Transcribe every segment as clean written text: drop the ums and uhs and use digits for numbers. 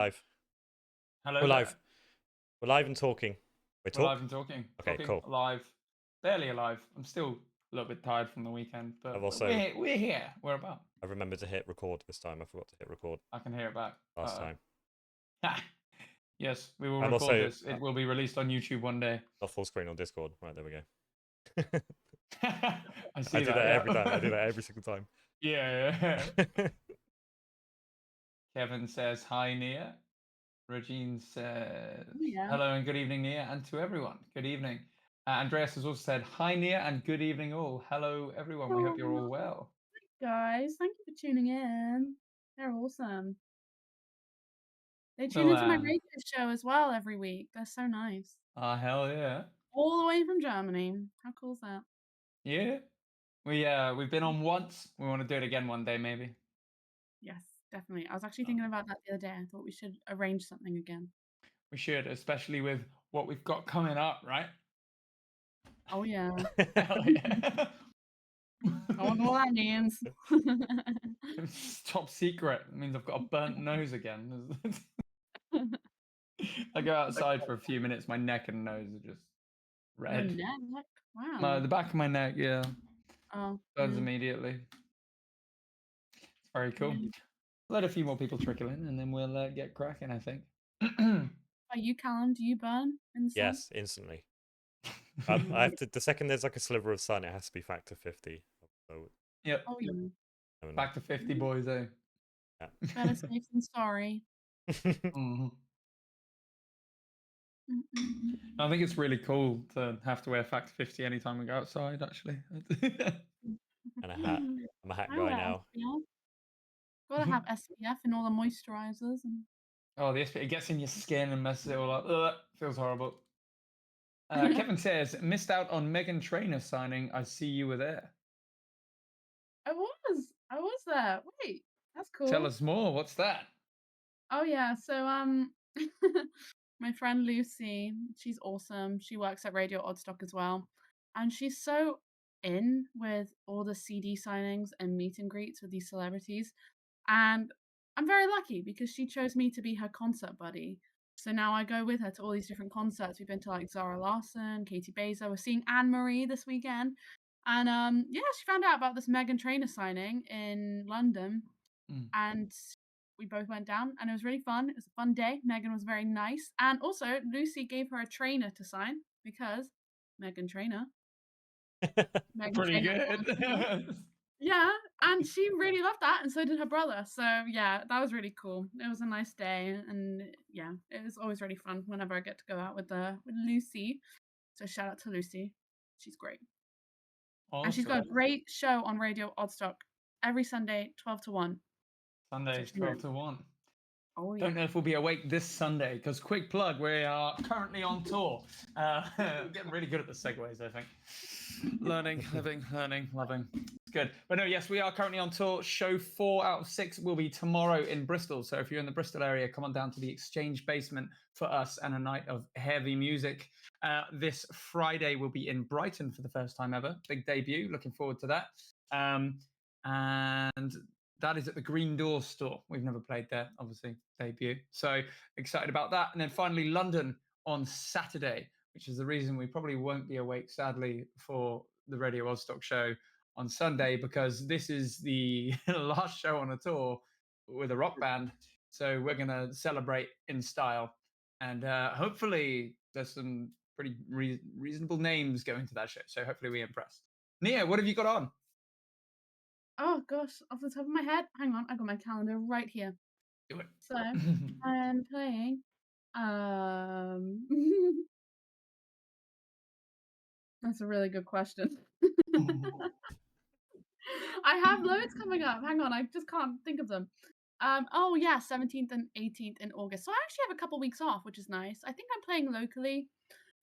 Live. Hello We're there. live. We're live and talking. We We're live talk? and talking. Okay, Talking cool. alive. Barely alive. I'm still a little bit tired from the weekend, but I've also we're here. We're about. I remembered to hit record this time. I forgot to hit record I can hear it back. last time. Yes, we will I'm record also this. It will be released on YouTube one day. not full screen on Discord. Right, there we go. I I see do that. that Yeah. every time. I do that every single time. Yeah. Kevin says hi, Nia. Regine says Yeah. hello and good evening, Nia, and to everyone. Good evening. Andreas has also said hi, Nia, and good evening all. Hello, everyone. We hope you're all well. Guys, thank you for tuning in. They're awesome. They tune Well, into my radio show as well every week. They're so nice. hell yeah. All the way from Germany. How cool is that? Yeah. We've been on once. We want to do it again one day, maybe. Yes, definitely. I was actually thinking about that the other day. I thought we should arrange something again. We should, especially with what we've got coming up, right? Oh yeah. Hell yeah. I wonder what that means. It's top secret. It means I've got a burnt nose again. I go outside for a few minutes, my neck and nose are just Your red. neck? Wow. The back of my neck, yeah. Oh. Burns immediately. It's very cool. Yeah. Let a few more people trickle in and then we'll get cracking, I think. Are you, Callum? Do you burn in the sun? Yes, instantly. I have to. The second there's like a sliver of sun, it has to be factor 50. So, Yep. Oh yeah. Back to 50, boys, eh? Yeah. Better safe than sorry. I think it's really cool to have to wear factor 50 anytime we go outside, actually. And a hat. I'm a hat I guy wear now. SPF. Gotta have SPF and all the moisturizers. And... Oh, it gets in your skin and messes it all up. Ugh, feels horrible. Kevin says, missed out on Megan Trainor signing. I see you were there. I was there. Wait, that's cool. Tell us more. What's that? Oh yeah, so my friend Lucy, she's awesome. She works at Radio Oddstock as well, and she's so in with all the CD signings and meet and greets with these celebrities. And I'm very lucky because she chose me to be her concert buddy. So now I go with her to all these different concerts. We've been to like Zara Larsson, Katie Baza. We're seeing Anne Marie this weekend. And yeah, she found out about this Megan Trainor signing in London. And we both went down and it was really fun. It was a fun day. Megan was very nice. And also Lucy gave her a trainer to sign because Megan Trainor. Pretty good. Yeah, and she really loved that, and so did her brother. So yeah, that was really cool. It was a nice day, and yeah, it was always really fun whenever I get to go out with Lucy. So shout out to Lucy, she's great. Awesome. And she's got a great show on Radio Oddstock every Sunday, 12 to 1. Sundays, 12 to 1. Oh, yeah. Don't know if we'll be awake this Sunday, because quick plug, we are currently on tour. I'm getting really good at the segues, I think. Learning, living, learning, loving. It's good. But no, yes, we are currently on tour. Show 4 out of 6 will be tomorrow in Bristol. So if you're in the Bristol area, come on down to the Exchange Basement for us and a night of heavy music. This Friday we'll be in Brighton for the first time ever. Big debut. Looking forward to that. And that is at the Green Door store. We've never played there, obviously, debut. So excited about that. And then finally, London on Saturday, which is the reason we probably won't be awake, sadly, for the Radio Oddstock show on Sunday, because this is the last show on a tour with a rock band. So we're going to celebrate in style. And hopefully there's some pretty reasonable names going to that show. So hopefully we impress. Nia, what have you got on? Oh gosh, off the top of my head, hang on, I got my calendar right here. Do it. So I'm playing. That's a really good question. I have loads coming up. Hang on, I just can't think of them. Oh yeah, 17th and 18th in August. So I actually have a couple weeks off, which is nice. I think I'm playing locally.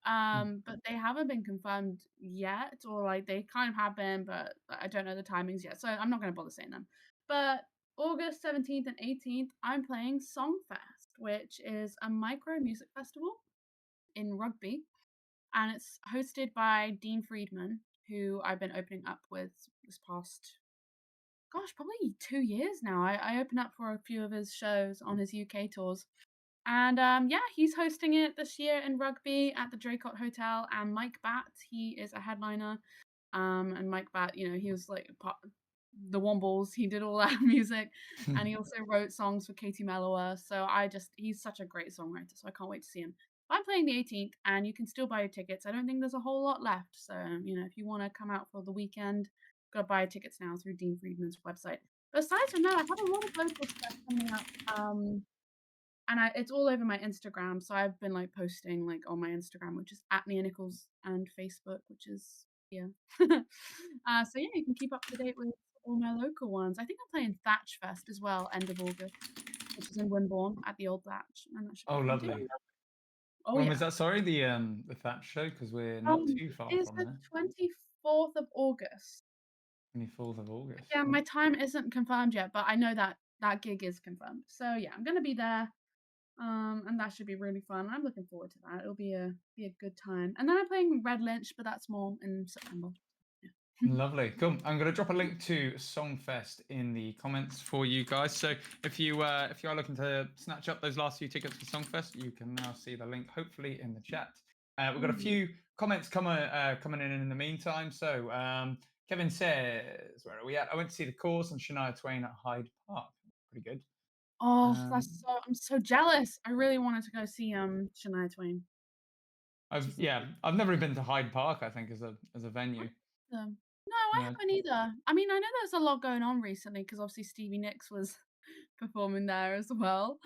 But they haven't been confirmed yet, or like they kind of have been, but I don't know the timings yet, so I'm not going to bother saying them. But August 17th and 18th, I'm playing Songfest, which is a micro music festival in Rugby, and it's hosted by Dean Friedman, who I've been opening up with this past, gosh, probably 2 years now. I open up for a few of his shows on his UK tours. And yeah, he's hosting it this year in Rugby at the Draycott Hotel. And Mike Batt, he is a headliner. And Mike Batt, he was like the Wombles. He did all that music, and he also wrote songs for Katie Mellower. So he's such a great songwriter. So I can't wait to see him. I'm playing the 18th, and you can still buy your tickets. I don't think there's a whole lot left. So if you want to come out for the weekend, go buy tickets now through Dean Friedman's website. But aside from that, I have a lot of local stuff coming up. And it's all over my Instagram. So I've been like posting like on my Instagram, which is at Nia Nichols, and Facebook, which is so yeah, you can keep up to date with all my local ones. I think I'm playing Thatch Fest as well, end of August, which is in Wimborne at the old Thatch, and that should be Oh, fun too. lovely. Oh When yeah. was that? Sorry, the Thatch show, because we're not too far It's from the there. 24th of August. 24th of August. Yeah, my time isn't confirmed yet, but I know that gig is confirmed. So yeah, I'm gonna be there. And that should be really fun. I'm looking forward to that. It'll be a good time. And then I'm playing Red Lynch, but that's more in September. Yeah. Lovely, cool. I'm going to drop a link to Songfest in the comments for you guys. So if you are looking to snatch up those last few tickets for Songfest, you can now see the link, hopefully, in the chat. We've got a few comments coming in the meantime. So Kevin says, where are we at? I went to see The Cause and Shania Twain at Hyde Park. Pretty good. Oh, I'm so jealous. I really wanted to go see Shania Twain. I've never been to Hyde Park, I think, as a venue. No, I haven't either. I mean, I know there's a lot going on recently because obviously Stevie Nicks was performing there as well.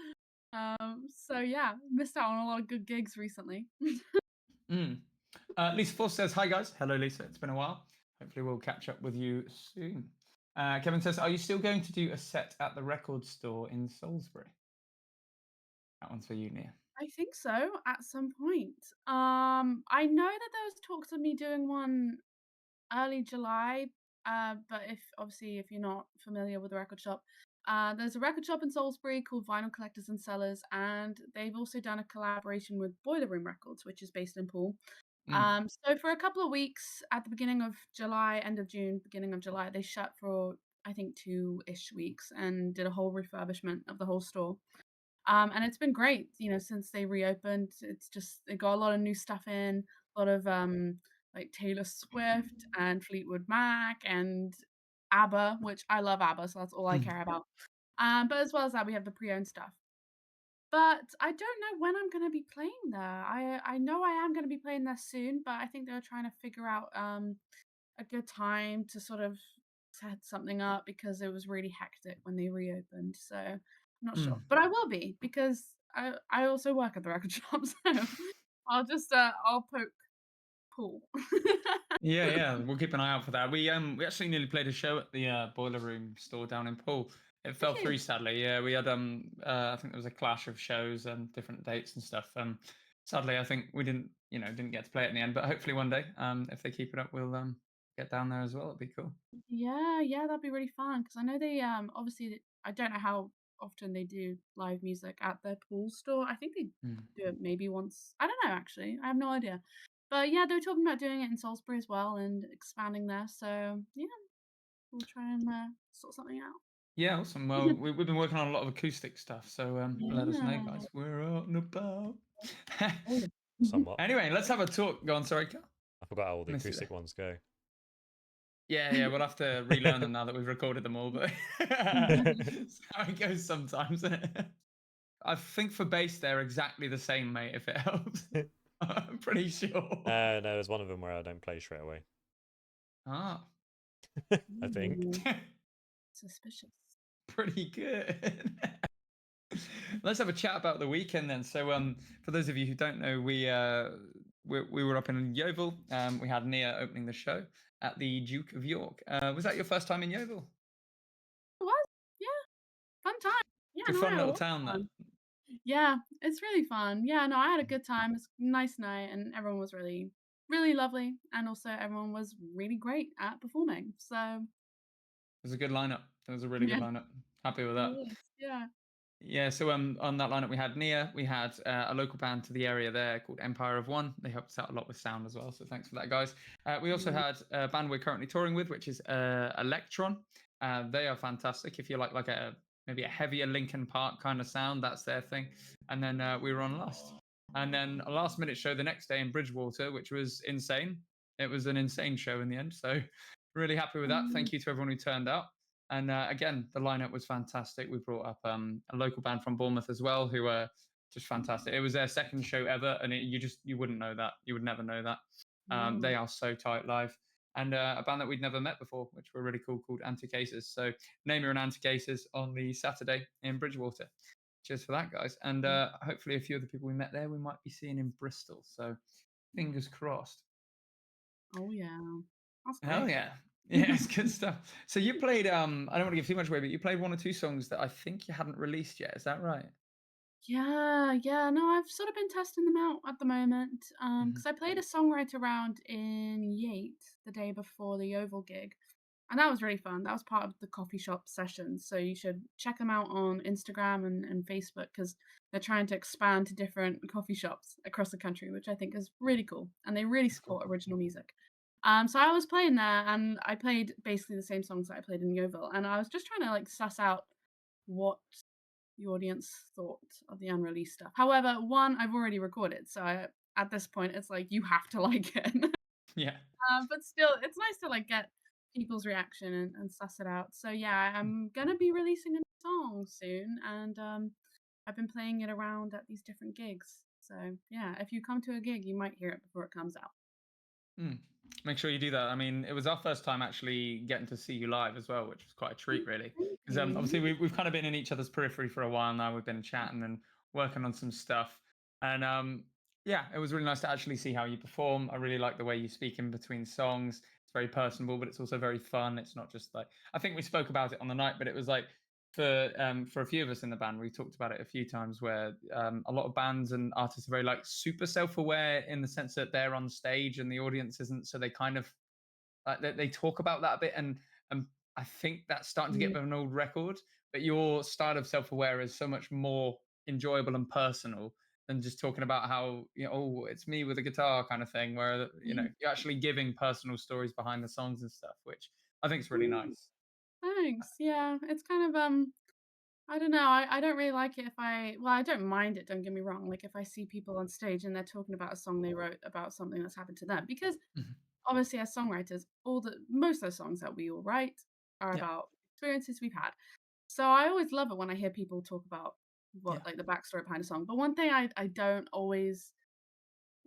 So yeah, missed out on a lot of good gigs recently. Lisa Force says, hi guys. Hello, Lisa. It's been a while. Hopefully we'll catch up with you soon. Kevin says, are you still going to do a set at the record store in Salisbury? That one's for you, Nia. I think so, at some point. I know that there was talks of me doing one early July, but if you're not familiar with the record shop, there's a record shop in Salisbury called Vinyl Collectors and Sellers, and they've also done a collaboration with Boiler Room Records, which is based in Poole. So for a couple of weeks at the beginning of July, end of June, beginning of July, they shut for I think 2-ish weeks and did a whole refurbishment of the whole store. And it's been great, since they reopened. It's just they got a lot of new stuff in, a lot of like Taylor Swift and Fleetwood Mac and ABBA, which I love ABBA, so that's all I care about. But as well as that, we have the pre-owned stuff. But I don't know when I'm going to be playing there. I know I am going to be playing there soon, but I think they were trying to figure out a good time to sort of set something up because it was really hectic when they reopened. So I'm not sure, but I will be because I also work at the record shop, so I'll poke Paul. Yeah, we'll keep an eye out for that. We actually nearly played a show at the Boiler Room store down in Poole. It fell through, sadly. Yeah, we had I think there was a clash of shows and different dates and stuff. Sadly, I think we didn't get to play it in the end. But hopefully one day, if they keep it up, we'll get down there as well. It'd be cool. Yeah, that'd be really fun because I know they obviously I don't know how often they do live music at their Poole store. I think they do it maybe once. I don't know actually. I have no idea. But yeah, they were talking about doing it in Salisbury as well and expanding there. So yeah, we'll try and sort something out. Yeah, awesome. Well, we've been working on a lot of acoustic stuff, so let us know, guys. We're out and about. Somewhat. Anyway, let's have a talk. Go on, sorry, Cal. I forgot how all the acoustic ones go. Yeah, we'll have to relearn them now that we've recorded them all, but that's how it goes sometimes. I think for bass, they're exactly the same, mate, if it helps. I'm pretty sure. No, there's one of them where I don't play straight away. Ah. I think. Suspicious. Pretty good. Let's have a chat about the weekend then. So, for those of you who don't know, we were up in Yeovil. We had Nia opening the show at the Duke of York. Was that your first time in Yeovil? It was, yeah. Fun time. Yeah, it's a fun little town there. Yeah, it's really fun. Yeah, no, I had a good time. It's a nice night, and everyone was really, really lovely, and also everyone was really great at performing. So it was a good lineup. It was a really good lineup. Happy with that. Yeah. Yeah, so on that lineup we had Nia, we had a local band to the area there called Empire of One. They helped us out a lot with sound as well, so thanks for that, guys. We also had a band we're currently touring with, which is Electron. They are fantastic. If you like a maybe a heavier Linkin Park kind of sound. That's their thing. And then we were on Lust. And then a last minute show the next day in Bridgewater, which was insane. It was an insane show in the end. So really happy with that. Thank you to everyone who turned out. And again, the lineup was fantastic. We brought up a local band from Bournemouth as well, who were just fantastic. It was their second show ever, and you wouldn't know that. You would never know that. They are so tight live. And a band that we'd never met before, which were really cool, called Anti-Cases. So name your Anti-Cases on the Saturday in Bridgewater. Cheers for that, guys. And hopefully a few of the people we met there we might be seeing in Bristol. So fingers crossed. Oh yeah. That's Hell great. yeah. Yeah, it's good stuff. So you played I don't want to give too much away, but you played one or two songs that I think you hadn't released yet. Is that right? Yeah. No, I've sort of been testing them out at the moment. Mhm. Because I played a songwriter round in Yate the day before the Oval gig. And that was really fun. That was part of the coffee shop sessions. So you should check them out on Instagram and Facebook because they're trying to expand to different coffee shops across the country, which I think is really cool. And they really That's cool. support original music. So I was playing there and I played basically the same songs that I played in Yeovil. And I was just trying to like suss out what the audience thought of the unreleased stuff. However, one I've already recorded. So at this point, it's like you have to like it. Yeah. But still, it's nice to like get people's reaction and suss it out. So yeah, I'm gonna be releasing a song soon, and I've been playing it around at these different gigs. So yeah, if you come to a gig, you might hear it before it comes out. Make sure you do that. I mean, it was our first time actually getting to see you live as well, which was quite a treat, really. Thank Because you. obviously we've kind of been in each other's periphery for a while now. We've been chatting and working on some stuff, and yeah, it was really nice to actually see how you perform. I really like the way you speak in between songs. It's very personable, but it's also very fun. It's not just like I think we spoke about it on the night, but it was like for a few of us in the band, we talked about it a few times where a lot of bands and artists are very like super self-aware in the sense that they're on stage and the audience isn't, so they kind of they talk about that a bit, and I think that's starting to get Mm, a bit of an old record. But your style of self-aware is so much more enjoyable and personal than just talking about how oh it's me with a guitar kind of thing, where mm, you're actually giving personal stories behind the songs and stuff, which I think is really mm. nice. Thanks. Yeah, it's kind of I don't know. I don't really like it if I don't mind it, don't get me wrong. Like if I see people on stage and they're talking about a song they wrote about something that's happened to them. Because Mhm. obviously as songwriters, most of the songs that we all write are Yeah, about experiences we've had. So I always love it when I hear people talk about yeah, what like the backstory behind a song. But one thing I don't always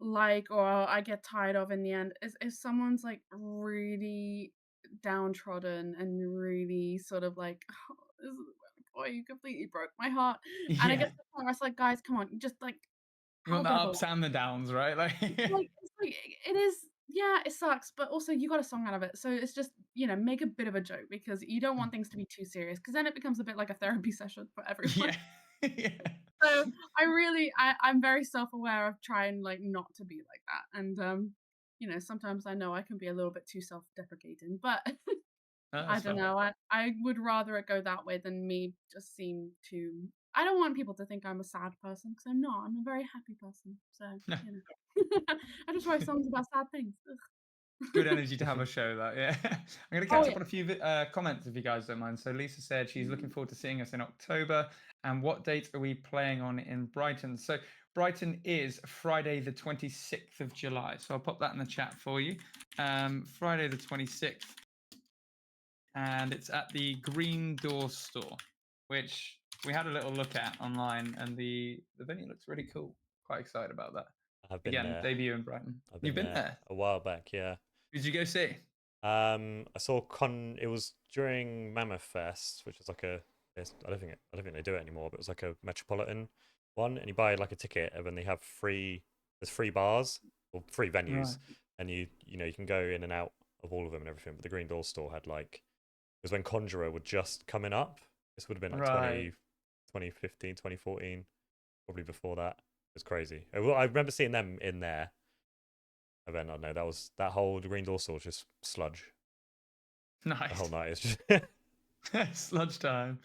like or I get tired of in the end is if someone's like really downtrodden and really sort of like, oh, this is boy, you completely broke my heart. And I yeah. get to the point where it's like, guys, come on, just like You have want a the bit of a ups and the downs, right? Like, it's like it is, yeah, it sucks, but also you got a song out of it. So it's just, make a bit of a joke because you don't want things to be too serious because then it becomes a bit like a therapy session for everyone. yeah, yeah. So I'm very self-aware of trying like not to be like that. And sometimes I know I can be a little bit too self-deprecating, but Oh, I that's don't fun. know. I would rather it go that way than me just seem too I don't want people to think I'm a sad person because I'm not. I'm a very happy person. So, No. you know. I just write songs about sad things. Good Ugh. energy to have a show, that, yeah. I'm going to Oh catch yeah. up on a few comments if you guys don't mind. So Lisa said she's looking Mm. forward to seeing us in October. And what date are we playing on in Brighton? So Brighton is Friday the 26th of July. So I'll pop that in the chat for you. Friday the 26th. And it's at the Green Door store, which we had a little look at online, and the venue looks really cool. Quite excited about that. I've been Again, there. debut in Brighton. I've You've been been there there? a while back. Yeah. Who did you go see? I saw It was during Mammoth Fest, which is like I don't think they do it anymore, but it was like a metropolitan one, and you buy like a ticket, and then they have there's free bars or free Right. venues, and you can go in and out of all of them and everything. But the Green Door store had like it was when Conjurer were just coming up. This would have been like Right. 2015, 2014, probably before that. It was crazy. I remember seeing them in there. And then I don't know, that whole Green Door store was just sludge. The whole Nice. night is just Sludge time.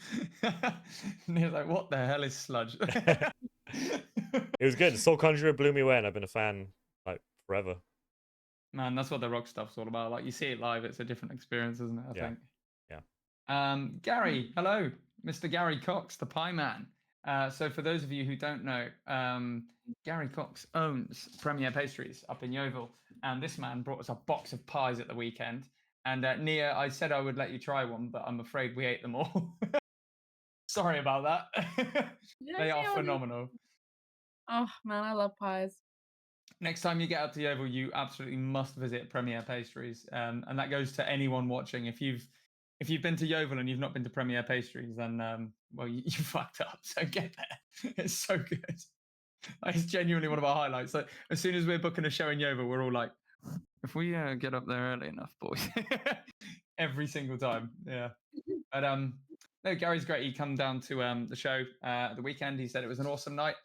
And you're like, what the hell is sludge? it was good. Soul Conjurer blew me away, and I've been a fan like forever. Man, that's what the rock stuff's all about. Like you see it live, it's a different experience, isn't it? I Yeah, think. yeah. Gary, hello. Mr. Gary Cox, the Pie Man. So for those of you who don't know, Gary Cox owns Premier Pastries up in Yeovil, and this man brought us a box of pies at the weekend. And Nia, I said I would let you try one, but I'm afraid we ate them all. Sorry about that. They are phenomenal. Oh man, I love pies. Next time you get up to Yeovil, you absolutely must visit Premier Pastries, and that goes to anyone watching. If you've been to Yeovil and you've not been to Premier Pastries, then well, you fucked up. So get there. It's so good. It's genuinely one of our highlights. So as soon as we're booking a show in Yeovil, we're all like, if we get up there early enough, boys. Every single time. Yeah. But no, Gary's great. He come down to the show at the weekend. He said it was an awesome night.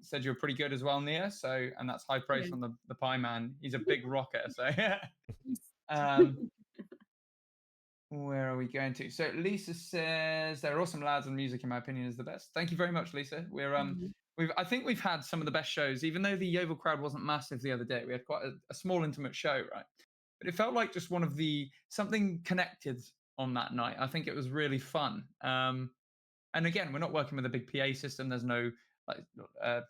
Said you were pretty good as well, Nia. So, and that's high praise from the Pie Man. He's a big rocker. So, where are we going to? So, Lisa says they're awesome lads, and music, in my opinion, is the best. Thank you very much, Lisa. We're I think we've had some of the best shows, even though the Yeovil crowd wasn't massive the other day. We had quite a small, intimate show, right? But it felt like just one of something connected on that night. I think it was really fun. And again, we're not working with a big PA system. There's no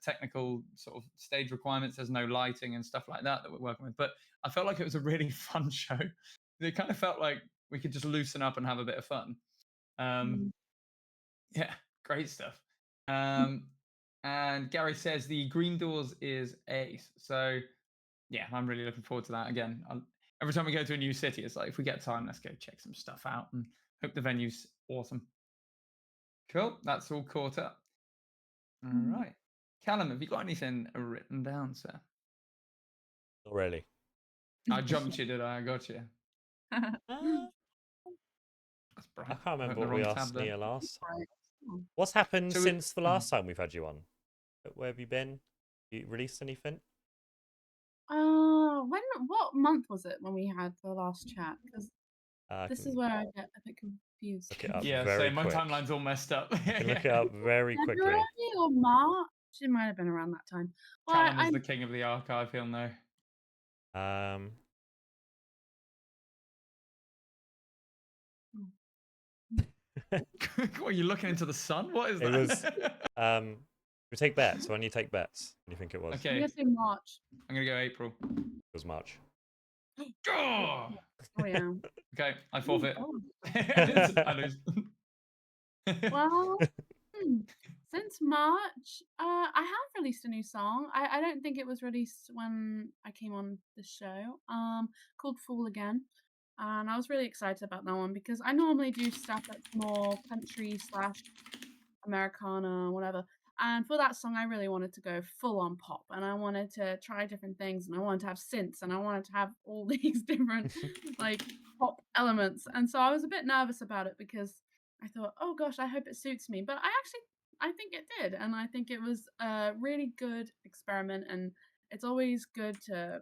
technical sort of stage requirements. There's no lighting and stuff like that we're working with. But I felt like it was a really fun show. It kind of felt like we could just loosen up and have a bit of fun. Yeah, great stuff. And Gary says the Green Doors is ace. So yeah, I'm really looking forward to that. Again, every time we go to a new city, it's like, if we get time, let's go check some stuff out and hope the venue's awesome. Cool. That's all caught up. All right. Callum, have you got anything written down, sir? Not really. I jumped you, did I? I got you. That's bright. I can't remember what we asked Nia last time. Right. What's happened since the last time we've had you on? Where have you been? You released anything? What month was it when we had the last chat? Because this is where I get a bit confused. Look it up Yeah, very so my quick. timeline's all messed up. You can look it up very quickly. February or March? It might have been around that time. Well, Callum is the king of the archive, he'll know. What, are you looking into the sun? What is that? It was we take bets. When you take bets, what do you think it was? Okay. I'm gonna say March. I'm gonna go April. It was March. Oh, yeah. Okay, I forfeit. I lose. Well, since March, I have released a new song. I don't think it was released when I came on the show. Called "Fool Again," and I was really excited about that one because I normally do stuff that's more country / Americana, whatever. And for that song, I really wanted to go full on pop, and I wanted to try different things, and I wanted to have synths, and I wanted to have all these different like pop elements. And so I was a bit nervous about it because I thought, oh gosh, I hope it suits me. But I think it did, and I think it was a really good experiment. And it's always good to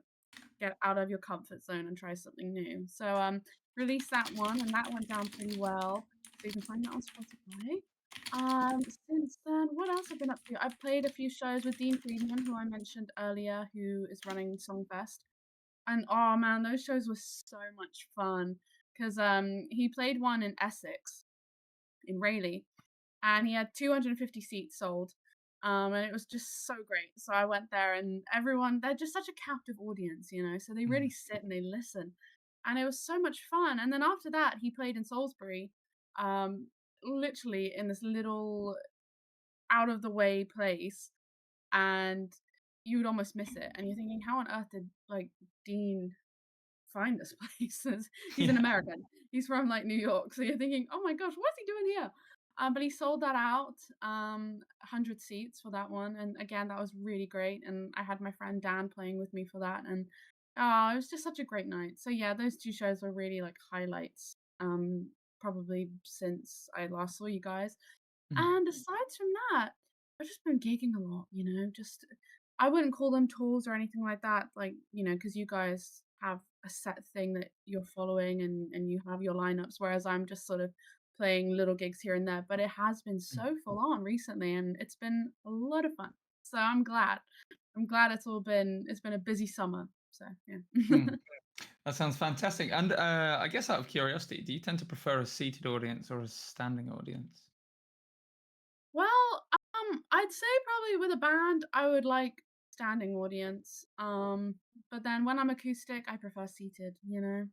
get out of your comfort zone and try something new. So released that one, and that went down pretty well. So you can find that on Spotify. Since then, what else I've been up to? I've played a few shows with Dean Friedman, who I mentioned earlier, who is running Songfest. And oh man, those shows were so much fun because he played one in Essex, in Rayleigh, and he had 250 seats sold. And it was just so great. So I went there, and they're just such a captive audience, you know. So they really sit and they listen, and it was so much fun. And then after that, he played in Salisbury, literally in this little out of the way place, and you would almost miss it. And you're thinking, how on earth did like Dean find this place? He's an American. He's from like New York, so you're thinking, oh my gosh, what's he doing here? But he sold that out, 100 seats for that one, and again, that was really great. And I had my friend Dan playing with me for that, and it was just such a great night. So yeah, those two shows were really like highlights, probably since I last saw you guys. And aside from that, I've just been gigging a lot, you know, just I wouldn't call them tours or anything like that, like, you know, because you guys have a set thing that you're following and you have your lineups, whereas I'm just sort of playing little gigs here and there. But it has been so full on recently, and it's been a lot of fun. So I'm glad. It's been a busy summer. So yeah. That sounds fantastic. And I guess out of curiosity, do you tend to prefer a seated audience or a standing audience? I'd say probably with a band, I would like standing audience. But then when I'm acoustic, I prefer seated,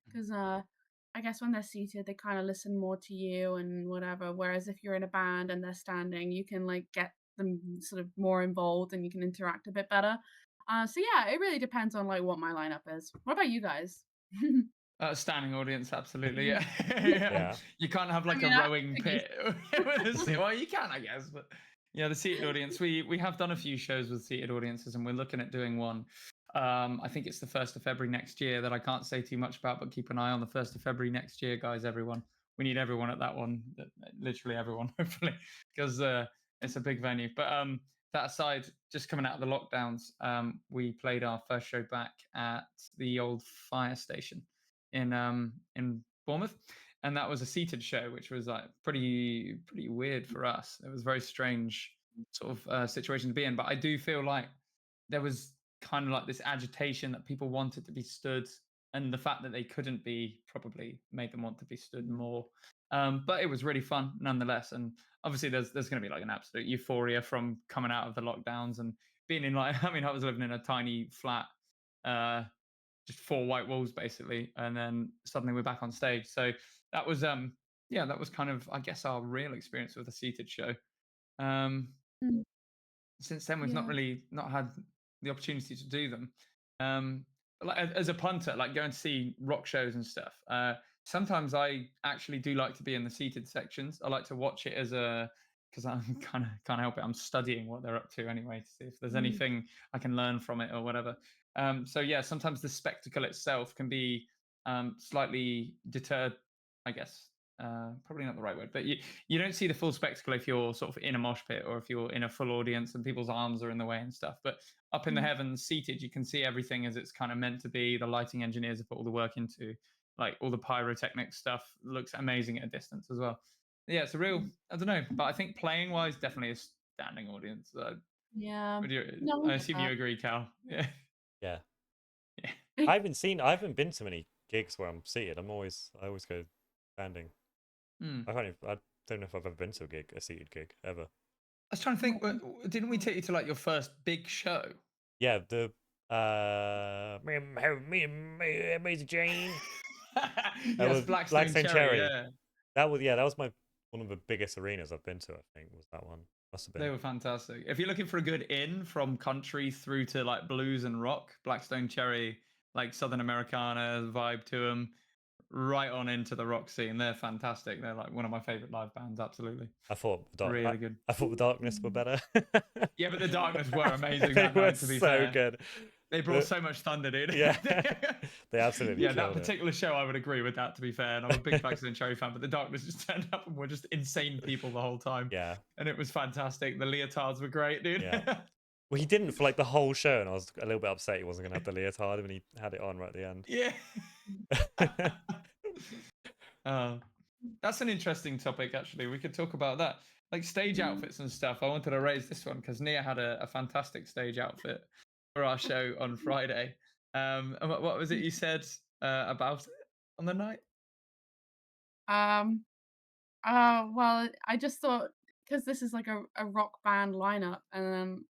because I guess when they're seated, they kind of listen more to you and whatever. Whereas if you're in a band and they're standing, you can like get them sort of more involved and you can interact a bit better. So yeah, it really depends on like what my lineup is. What about you guys? Standing audience, absolutely. Mm. Yeah. Yeah. You can't have I like a mean, rowing I pit with a seat. Well, you can, I guess, but yeah, the seated audience. We have done a few shows with seated audiences, and we're looking at doing one. I think it's the 1st of February next year that I can't say too much about, but keep an eye on the 1st of February next year, guys. Everyone, we need everyone at that one, literally everyone, hopefully, because it's a big venue. But that aside, just coming out of the lockdowns, we played our first show back at the old fire station in Bournemouth, and that was a seated show, which was like pretty weird for us. It was a very strange sort of situation to be in, but I do feel like there was kind of like this agitation that people wanted to be stood, and the fact that they couldn't be probably made them want to be stood more. But it was really fun nonetheless, and obviously there's going to be like an absolute euphoria from coming out of the lockdowns and being in like I mean I was living in a tiny flat, just 4 white walls basically, and then suddenly we're back on stage. So that was yeah, that was kind of I guess our real experience with a seated show. Um, Mm, since then we've yeah. not had the opportunity to do them. Like as a punter, like going to see rock shows and stuff. Sometimes I actually do like to be in the seated sections. I like to watch it as a because I'm kind of can't help it. I'm studying what they're up to anyway to see if there's Mm, anything I can learn from it or whatever. So yeah, sometimes the spectacle itself can be slightly deterred, I guess. Probably not the right word, but you don't see the full spectacle if you're sort of in a mosh pit or if you're in a full audience and people's arms are in the way and stuff. But up in the mm, heavens, seated, you can see everything as it's kind of meant to be. The lighting engineers have put all the work into, like all the pyrotechnic stuff looks amazing at a distance as well. Yeah, it's a real, mm. I don't know, but I think playing wise, definitely a standing audience. Yeah. Would you, No, I I get assume you that. agree, Cal. Yeah. Yeah. Yeah. I haven't been to many gigs where I'm seated. I always go standing. Hmm. I don't know if I've ever been to a seated gig ever. I was trying to think, didn't we take you to like your first big show? Yeah, the Amazing Jane. That Yes, was Blackstone Blackstone Cherry. Cherry. Yeah, That was one of the biggest arenas I've been to. I think was that one. Must have they been. were fantastic. If you're looking for a good in from country through to like blues and rock, Blackstone Cherry, like Southern Americana vibe to them, right on into the rock scene. They're fantastic. They're like one of my favorite live bands. Absolutely, really good. I thought the Darkness were better. Yeah, but the Darkness were amazing They that were night. To be so fair, good. they brought so much thunder, dude. Yeah, they absolutely Yeah, that killed it. particular show, I would agree with that. To be fair, and I'm a big Blackstone Cherry fan, but the Darkness just turned up and were just insane people the whole time. Yeah, And it was fantastic. The leotards were great, dude. yeah. Well, he didn't for like the whole show, and I was a little bit upset he wasn't going to have the leotard when he had it on right at the end. Yeah. That's an interesting topic, actually. We could talk about that. Like stage outfits and stuff. I wanted to raise this one because Nia had a fantastic stage outfit for our show on Friday. And what was it you said about it on the night? Um, well, I just thought because this is like a rock band lineup, and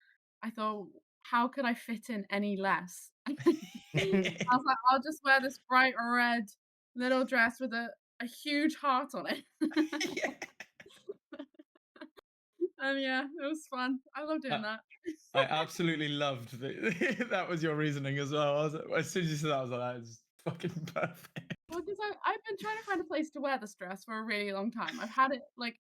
I thought, how could I fit in any less? I was like, I'll just wear this bright red little dress with a huge heart on it. Yeah. And yeah, it was fun. I love doing that. I absolutely loved that was your reasoning as well. As soon as you said that, I was like, that is fucking perfect. Well, because I've been trying to find a place to wear this dress for a really long time. I've had it like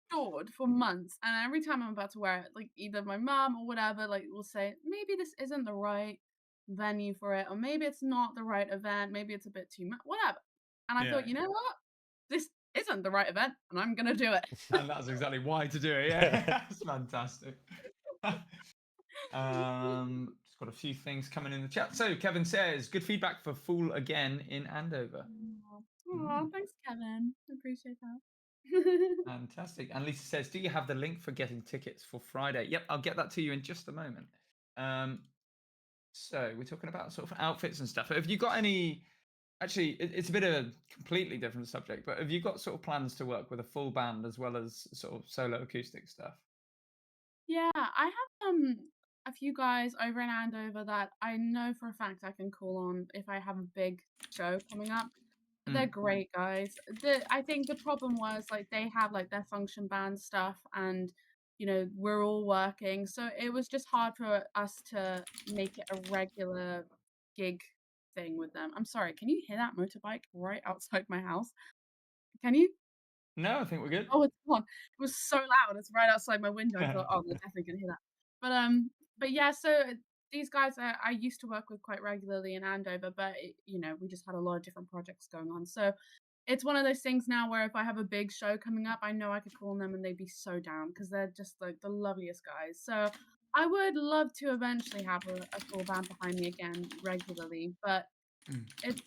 stored for months, and every time I'm about to wear it, like either my mom or whatever, like will say maybe this isn't the right venue for it, or maybe it's not the right event, maybe it's a bit too much, whatever. And I Yeah. thought, you know what, this isn't the right event, and I'm gonna do it. And that's exactly why to do it. Yeah, it's fantastic. Just got a few things coming in the chat. So Kevin says, good feedback for Fool Again in Andover. Oh, thanks, Kevin. I appreciate that. Fantastic. And Lisa says, do you have the link for getting tickets for Friday? Yep, I'll get that to you in just a moment. So we're talking about sort of outfits and stuff. Have you got any? Actually, it's a bit of a completely different subject, but have you got sort of plans to work with a full band as well as sort of solo acoustic stuff? Yeah, I have a few guys over in Andover that I know for a fact I can call on if I have a big show coming up. They're Mm. great guys. I think the problem was like they have like their function band stuff and we're all working. So it was just hard for us to make it a regular gig thing with them. I'm sorry, can you hear that motorbike right outside my house? Can you? No, I think we're good. Oh, it's gone. It was so loud. It's right outside my window. I thought, oh, they're definitely gonna hear that. But yeah. So these guys I used to work with quite regularly in Andover, but we just had a lot of different projects going on. So it's one of those things now where if I have a big show coming up, I know I could call on them and they'd be so down because they're just like the loveliest guys. So I would love to eventually have a full band behind me again regularly, but Mm. it's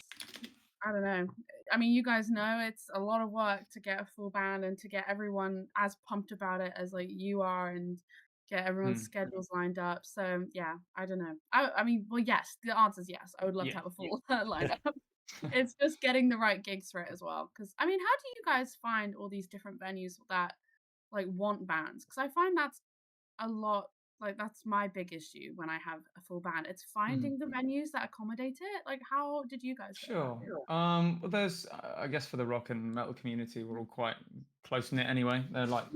I don't know. I mean, you guys know it's a lot of work to get a full band and to get everyone as pumped about it as like you are and get everyone's Mm. schedules lined up. So yeah, I don't know. I mean, well, yes, the answer is yes. I would love to Yeah. have a full lineup. It's just getting the right gigs for it as well. Because I mean, how do you guys find all these different venues that like want bands? Because I find that's a lot like that's my big issue when I have a full band. It's Mhm. finding the venues that accommodate it. Like, how did you guys go about Sure. it? Well, there's, I guess, for the rock and metal community, we're all quite close knit anyway. They're like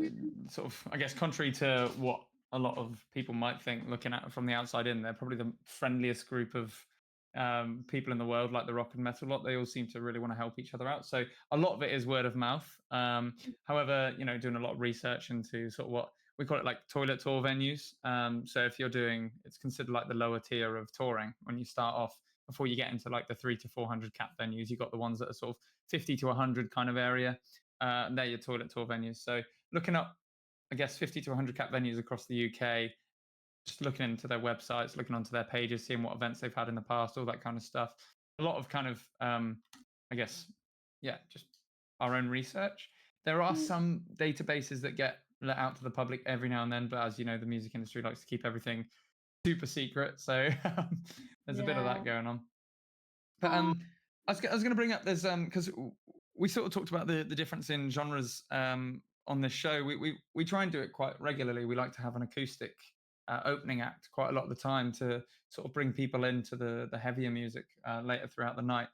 sort of, I guess, contrary to what a lot of people might think, looking at it from the outside in, they're probably the friendliest group of people in the world, like the rock and metal lot. They all seem to really want to help each other out. So a lot of it is word of mouth. However, doing a lot of research into sort of what we call it like toilet tour venues. So if you're doing, it's considered like the lower tier of touring when you start off before you get into like the 300 to 400 cap venues. You've got the ones that are sort of 50 to 100 kind of area. And they're your toilet tour venues. So looking up, I guess, 50 to 100 cap venues across the UK, just looking into their websites, looking onto their pages, seeing what events they've had in the past, all that kind of stuff. A lot of kind of, I guess, yeah, just our own research. There are Mm, some databases that get let out to the public every now and then, but as you know, the music industry likes to keep everything super secret. So there's a bit of yeah. that going on. But Oh, I was going to bring up there's because we sort of talked about the difference in genres on this show. We try and do it quite regularly. We like to have an acoustic opening act quite a lot of the time to sort of bring people into the heavier music later throughout the night.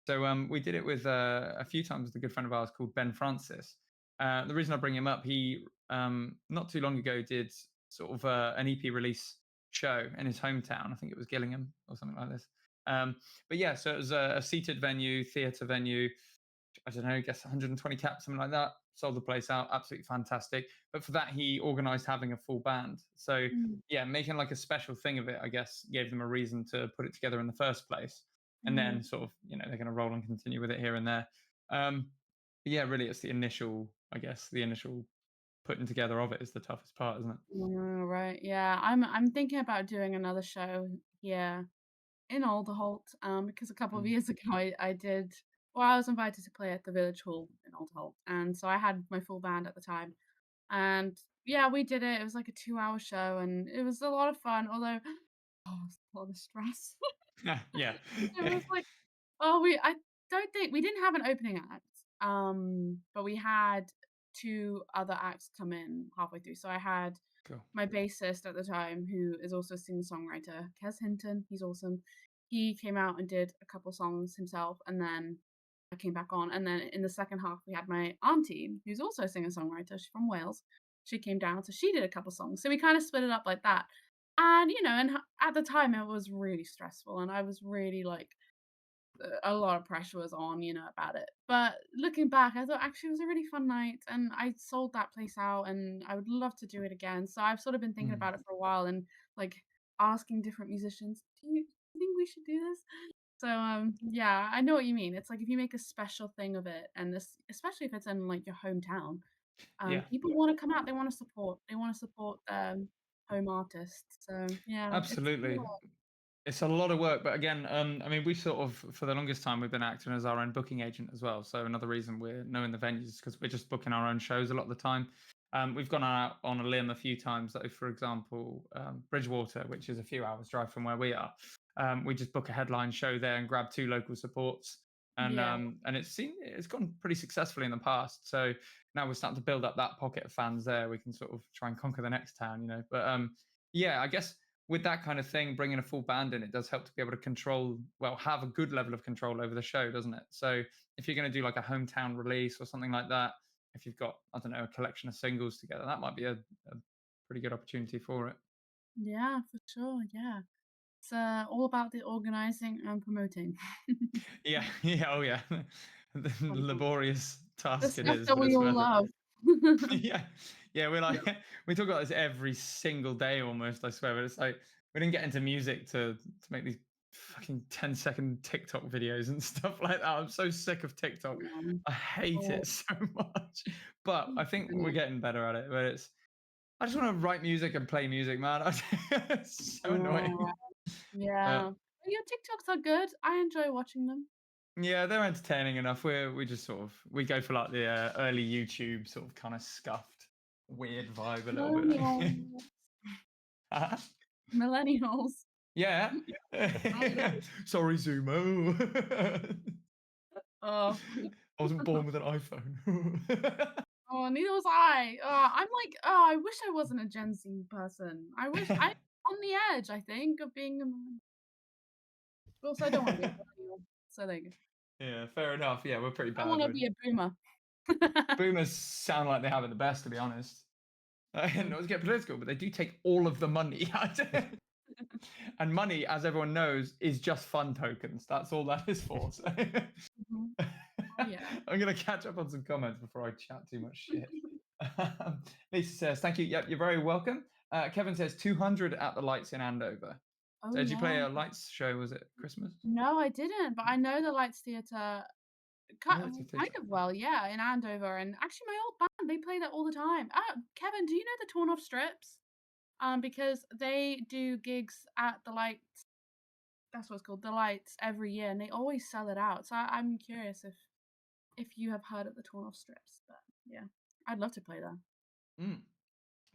So we did it with a few times with a good friend of ours called Ben Francis. The reason I bring him up, he not too long ago did sort of an EP release show in his hometown. I think it was Gillingham or something like this. But yeah, so it was a seated venue, theatre venue. I don't know, I guess 120 caps, something like that. Sold the place out, absolutely fantastic. But for that, he organised having a full band. So mm, yeah, making like a special thing of it, I guess, gave them a reason to put it together in the first place. And mm. then sort of, they're going to roll and continue with it here and there. But yeah, really, it's the initial, I guess, the initial putting together of it is the toughest part, isn't it? Oh, right. Yeah, I'm thinking about doing another show here in Alderholt, because a couple of Mm. years ago I did well, I was invited to play at the Village Hall in Alderholt, and so I had my full band at the time. And yeah, we did it. It was like a 2-hour show, and it was a lot of fun. Although, oh, it was a lot of stress. Yeah. It was like, oh, I don't think we didn't have an opening act, but we had two other acts come in halfway through. So I had Cool. my bassist at the time, who is also a singer-songwriter, Kez Hinton. He's awesome. He came out and did a couple songs himself, and then I came back on. And then in the second half, we had my auntie, who's also a singer-songwriter. She's from Wales. She came down, so she did a couple songs. So we kind of split it up like that. And at the time, it was really stressful, and I was really like a lot of pressure was on, about it. But looking back, I thought actually it was a really fun night and I sold that place out and I would love to do it again. So I've sort of been thinking Mm. about it for a while and like asking different musicians, do you think we should do this? So yeah, I know what you mean. It's like if you make a special thing of it and this especially if it's in like your hometown, Yeah. people want to come out, they want to support. They want to support their home artists. So yeah, it's Absolutely. It's a lot of work, but again, I mean, we sort of, for the longest time, we've been acting as our own booking agent as well. So another reason we're knowing the venues is because we're just booking our own shows a lot of the time. We've gone out on a limb a few times, though. For example, Bridgewater, which is a few hours drive from where we are. We just book a headline show there and grab two local supports, and yeah. it's gone pretty successfully in the past. So now we're starting to build up that pocket of fans there. We can sort of try and conquer the next town, you know. But yeah, I guess with that kind of thing, bringing a full band in, it does help to be able to have a good level of control over the show, doesn't it? So if you're going to do like a hometown release or something like that, if you've got, I don't know, a collection of singles together, that might be a pretty good opportunity for it. Yeah, for sure. Yeah. It's all about the organizing and promoting. Yeah, oh yeah. The laborious The task it stuff is, that but we it's all worth love. it. Yeah, we're like we talk about this every single day almost, I swear. But it's like we didn't get into music to make these fucking 10-second TikTok videos and stuff like that. I'm so sick of TikTok. I hate Oh, it so much. But I think I we're know. getting better at it. But I just want to write music and play music, man. It's so annoying. Yeah. But your TikToks are good. I enjoy watching them. Yeah, they're entertaining enough. We just sort of we go for like the early YouTube sort of kind of scuffed, weird vibe a little bit. Millennials. Yeah. Sorry, Zumo. Oh, I wasn't born with an iPhone. oh, neither was I. I'm like, oh, I wish I wasn't a Gen Z person. I'm on the edge, I think, of being a millennial. Also, I don't want to be a millennial. So there you go. Yeah, fair enough. Yeah, we're pretty I bad. want to be a boomer. Boomers sound like they have it the best, to be honest. Not to get political, but they do take all of the money. And money, as everyone knows, is just fun tokens. That's all that is for. So Mhm. Oh, yeah. I'm going to catch up on some comments before I chat too much shit. Lisa says, thank you. Yep, you're very welcome. Kevin says 200 at the Lights in Andover. Oh, So did you play yeah. a Lights show? Was it Christmas? No, I didn't, but I know the Lights Theatre kind of well, yeah, in Andover. And actually, my old band, they play that all the time. Kevin, do you know the Torn Off Strips? Because they do gigs at the Lights. That's what it's called, the Lights, every year, and they always sell it out. So I'm curious if you have heard of the Torn Off Strips. But yeah, I'd love to play that.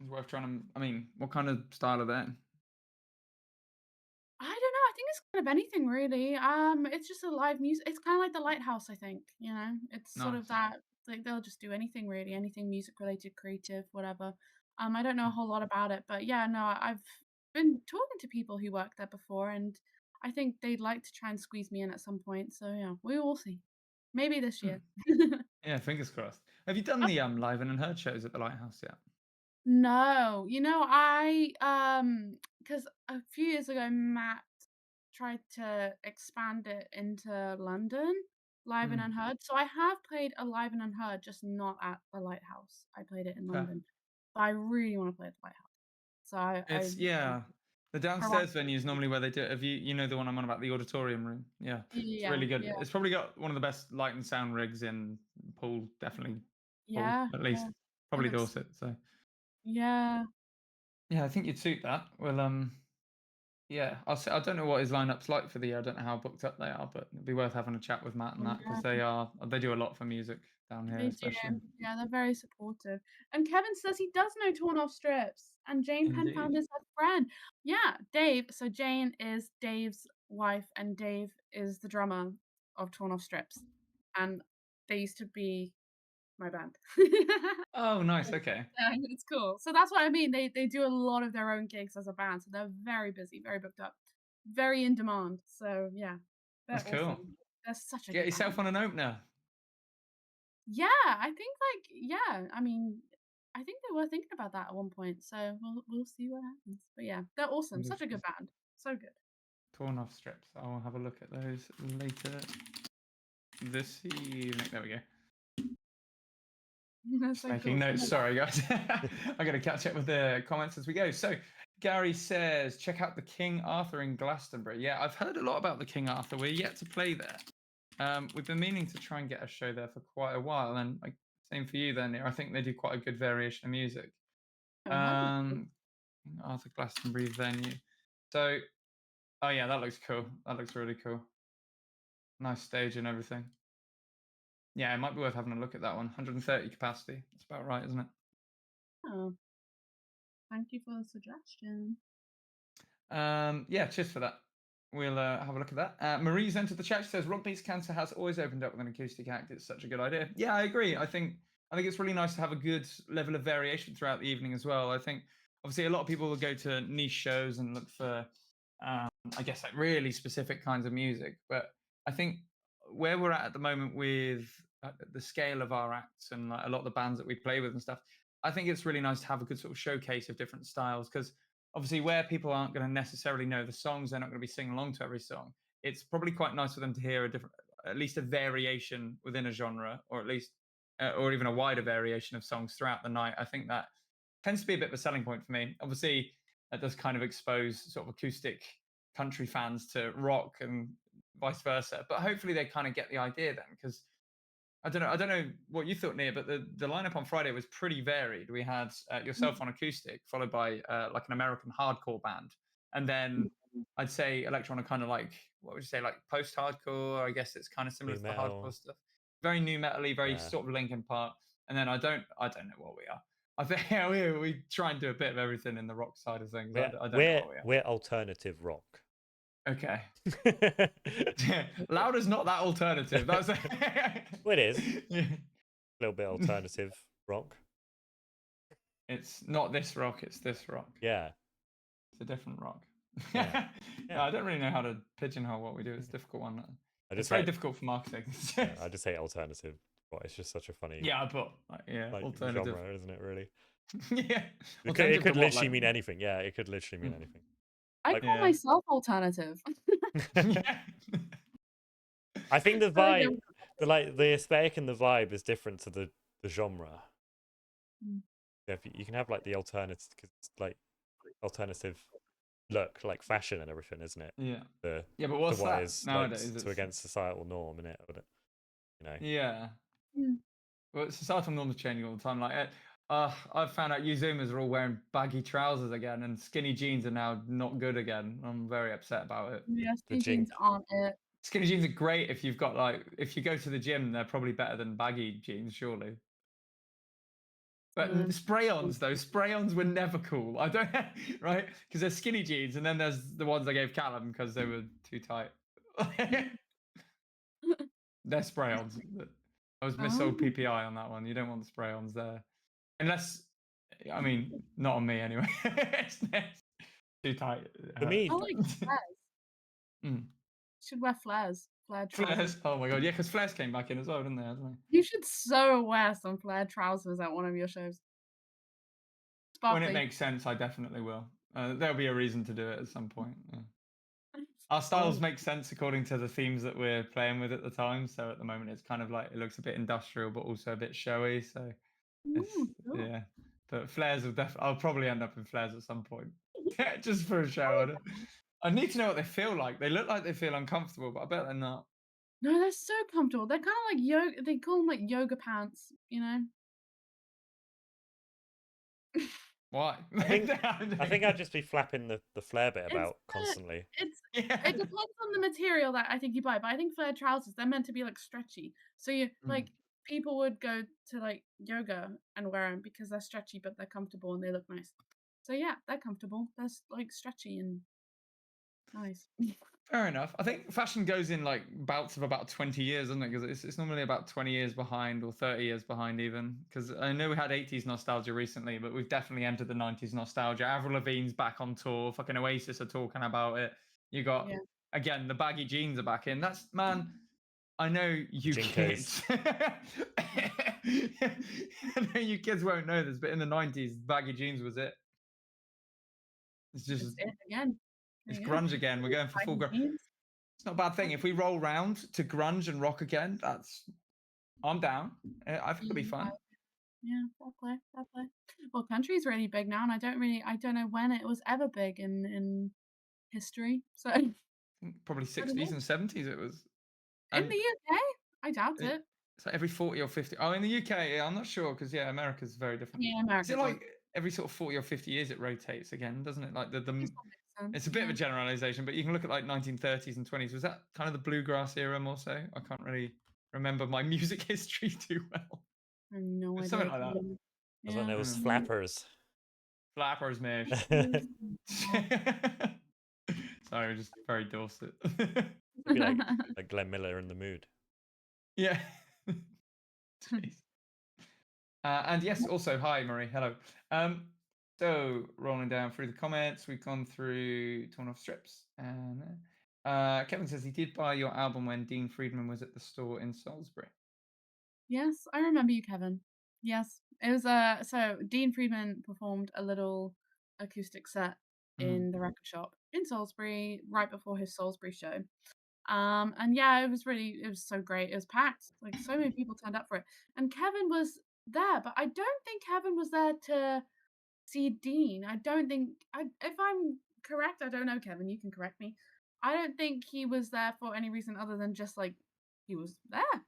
It's worth trying to. I mean, what kind of style are they? I don't know. I think it's kind of anything really. It's just a live music. It's kind of like the Lighthouse, I think. You know, it's sort of Nice. that. Like they'll just do anything really, anything music related, creative, whatever. I don't know a whole lot about it, but yeah, no, I've been talking to people who work there before, and I think they'd like to try and squeeze me in at some point. So yeah, we will see. Maybe this year. Yeah, fingers crossed. Have you done the Live and Unheard shows at the Lighthouse yet? No, I because a few years ago Matt tried to expand it into London, Live and Unheard. So I have played a Live and Unheard, just not at the Lighthouse. I played it in Okay. London, but I really want to play at the Lighthouse. So I Yeah. The downstairs venue is normally where they do it. Have you know the one I'm on about, the auditorium room? Yeah, it's really good. yeah, It's probably got one of the best light and sound rigs in Poole, definitely Poole, yeah, at least. yeah. Probably It looks- Dorset. So yeah. yeah, I think you'd suit that. Well, yeah, I don't know what his lineup's like for the year. I don't know how booked up they are, but it'd be worth having a chat with Matt and that because they do a lot for music down here, They especially. do. Yeah, they're very supportive. And Kevin says he does know Torn Off Strips. And Jane Penfound Indeed. is her friend. Yeah, Dave. So Jane is Dave's wife, and Dave is the drummer of Torn Off Strips. And they used to be my band. Oh, nice. Okay. Yeah, it's cool. So that's what I mean. They do a lot of their own gigs as a band. So they're very busy, very booked up, very in demand. So yeah, they're That's cool. awesome. They're such a Get good yourself band. on an opener. Yeah, I think I mean, I think they were thinking about that at one point, so we'll see what happens. But yeah, they're awesome. Fingers Such a good band. So good. Torn Off Strips. I'll have a look at those later this evening. There we go. That's Just so making cool. notes. Sorry, guys. I got to catch up with the comments as we go. So Gary says, check out the King Arthur in Glastonbury. Yeah, I've heard a lot about the King Arthur. We're yet to play there. We've been meaning to try and get a show there for quite a while, and same for you then. I think they do quite a good variation of music. Oh, that'd be cool. King Arthur Glastonbury venue. So, oh yeah, that looks cool. That looks really cool. Nice stage and everything. Yeah, it might be worth having a look at that one. 130 capacity. That's about right, isn't it? Oh, thank you for the suggestion. Yeah, cheers for that. We'll have a look at that. Marie's entered the chat. She says, Rock Beats Cancer has always opened up with an acoustic act. It's such a good idea. Yeah, I agree. I think I think it's really nice to have a good level of variation throughout the evening as well. I think obviously a lot of people will go to niche shows and look for, I guess, like really specific kinds of music. But I think where we're at the moment with the scale of our acts and like a lot of the bands that we play with and stuff, I think it's really nice to have a good sort of showcase of different styles because obviously where people aren't going to necessarily know the songs, they're not going to be singing along to every song. It's probably quite nice for them to hear a different, at least a variation within a genre, or at least, or even a wider variation of songs throughout the night. I think that tends to be a bit of a selling point for me. Obviously, that does kind of expose sort of acoustic country fans to rock and vice versa. But hopefully, they kind of get the idea then, because I don't know what you thought, Nia, but the lineup on Friday was pretty varied. We had yourself on acoustic, followed by like an American hardcore band, and then I'd say electronic, kind of like, what would you say, like post-hardcore? I guess it's kind of similar New to the metal. hardcore stuff. Very new metal-y, very Yeah. sort of Linkin Park. And then I don't know what we are. I think we try and do a bit of everything in the rock side of things. I don't know what we are. We're alternative rock. Okay. Louder's not that alternative. That's Well, it is. Yeah. A little bit alternative rock. It's not this rock, it's this rock. Yeah. It's a different rock. Yeah. No, I don't really know how to pigeonhole what we do. It's a difficult one. It's very difficult for marketing. Yeah, I just say alternative. But it's just such a funny alternative genre, isn't it, really? Yeah. It could literally mean anything. Yeah, it could literally mean anything. I call myself alternative. I think the vibe, the aesthetic and the vibe is different to the genre. Yeah, you can have like the alternative, because it's like alternative look, like fashion and everything, isn't it? Yeah. But what's that is, nowadays? Like, to against societal norm, innit? You know. Yeah. Well, societal norms are changing all the time. Like, I've found out you Zoomers are all wearing baggy trousers again, and skinny jeans are now not good again. I'm very upset about it. Yeah, skinny jeans aren't it. Skinny jeans are great if you've got if you go to the gym, they're probably better than baggy jeans, surely. But spray-ons, though, spray-ons were never cool. I don't, right? Because there's skinny jeans, and then there's the ones I gave Callum because they were too tight. They're spray-ons. I was missold PPI on that one. You don't want the spray-ons there. Unless, I mean, not on me anyway. It's too tight. For me, I like flares. Should wear flares. Flares. Oh my god, yeah, because flares came back in as well, didn't they? You should so wear some flared trousers at one of your shows. Sparkly. When it makes sense, I definitely will. There'll be a reason to do it at some point. Yeah. Our styles make sense according to the themes that we're playing with at the time. So at the moment, it's kind of like, it looks a bit industrial, but also a bit showy. So cool. Yeah, but flares will I'll probably end up in flares at some point, just for a show. I need to know what they feel like. They look like they feel uncomfortable, but I bet they're not. No, they're so comfortable. They're kind of like yoga. They call them like yoga pants, you know. Why? I think I'd just be flapping the flare bit about constantly. It depends on the material that I think you buy, but I think flared trousers, they're meant to be like stretchy. So you like, people would go to like yoga and wear them because they're stretchy, but they're comfortable and they look nice. So yeah, they're comfortable. They're like stretchy and nice. Fair enough. I think fashion goes in like bouts of about 20 years, doesn't it? Because it's normally about 20 years behind or 30 years behind even. Because I know we had 80s nostalgia recently, but we've definitely entered the 90s nostalgia. Avril Lavigne's back on tour. Fucking Oasis are talking about it. You got, again, the baggy jeans are back in. That's, man, I know you kids. I know you kids won't know this, but in the 90s, baggy jeans was it. It's just it again. It's grunge again. We're going for full grunge. It's not a bad thing. If we roll round to grunge and rock again, I'm down. I think it'll be fun. Yeah, fair play. Well, country's really big now, and I don't know when it was ever big in history. So probably 60s and 70s it was. In the UK? I doubt it. It's like every 40 or 50. Oh, in the UK, yeah, I'm not sure because America's very different. Yeah, America. Is it like every sort of 40 or 50 years it rotates again, doesn't it? Like it's a bit of a generalization, but you can look at like 1930s and 20s. Was that kind of the bluegrass era more so? I can't really remember my music history too well. I have no idea. Something like that. I was when there was flappers. Flappers, mate. Sorry, just very Dorset. Be like Glenn Miller in The Mood. Yeah. Jeez. And yes, also hi Marie, hello. So rolling down through the comments, we've gone through Torn Off Strips, and Kevin says he did buy your album when Dean Friedman was at the store in Salisbury. Yes, I remember you, Kevin. Yes, it was so Dean Friedman performed a little acoustic set in the record shop in Salisbury right before his Salisbury show. And yeah, it was so great. It was packed. Like so many people turned up for it. And Kevin was there, but I don't think Kevin was there to see Dean. I don't think if I'm correct, I don't know, Kevin, you can correct me. I don't think he was there for any reason other than just like he was there.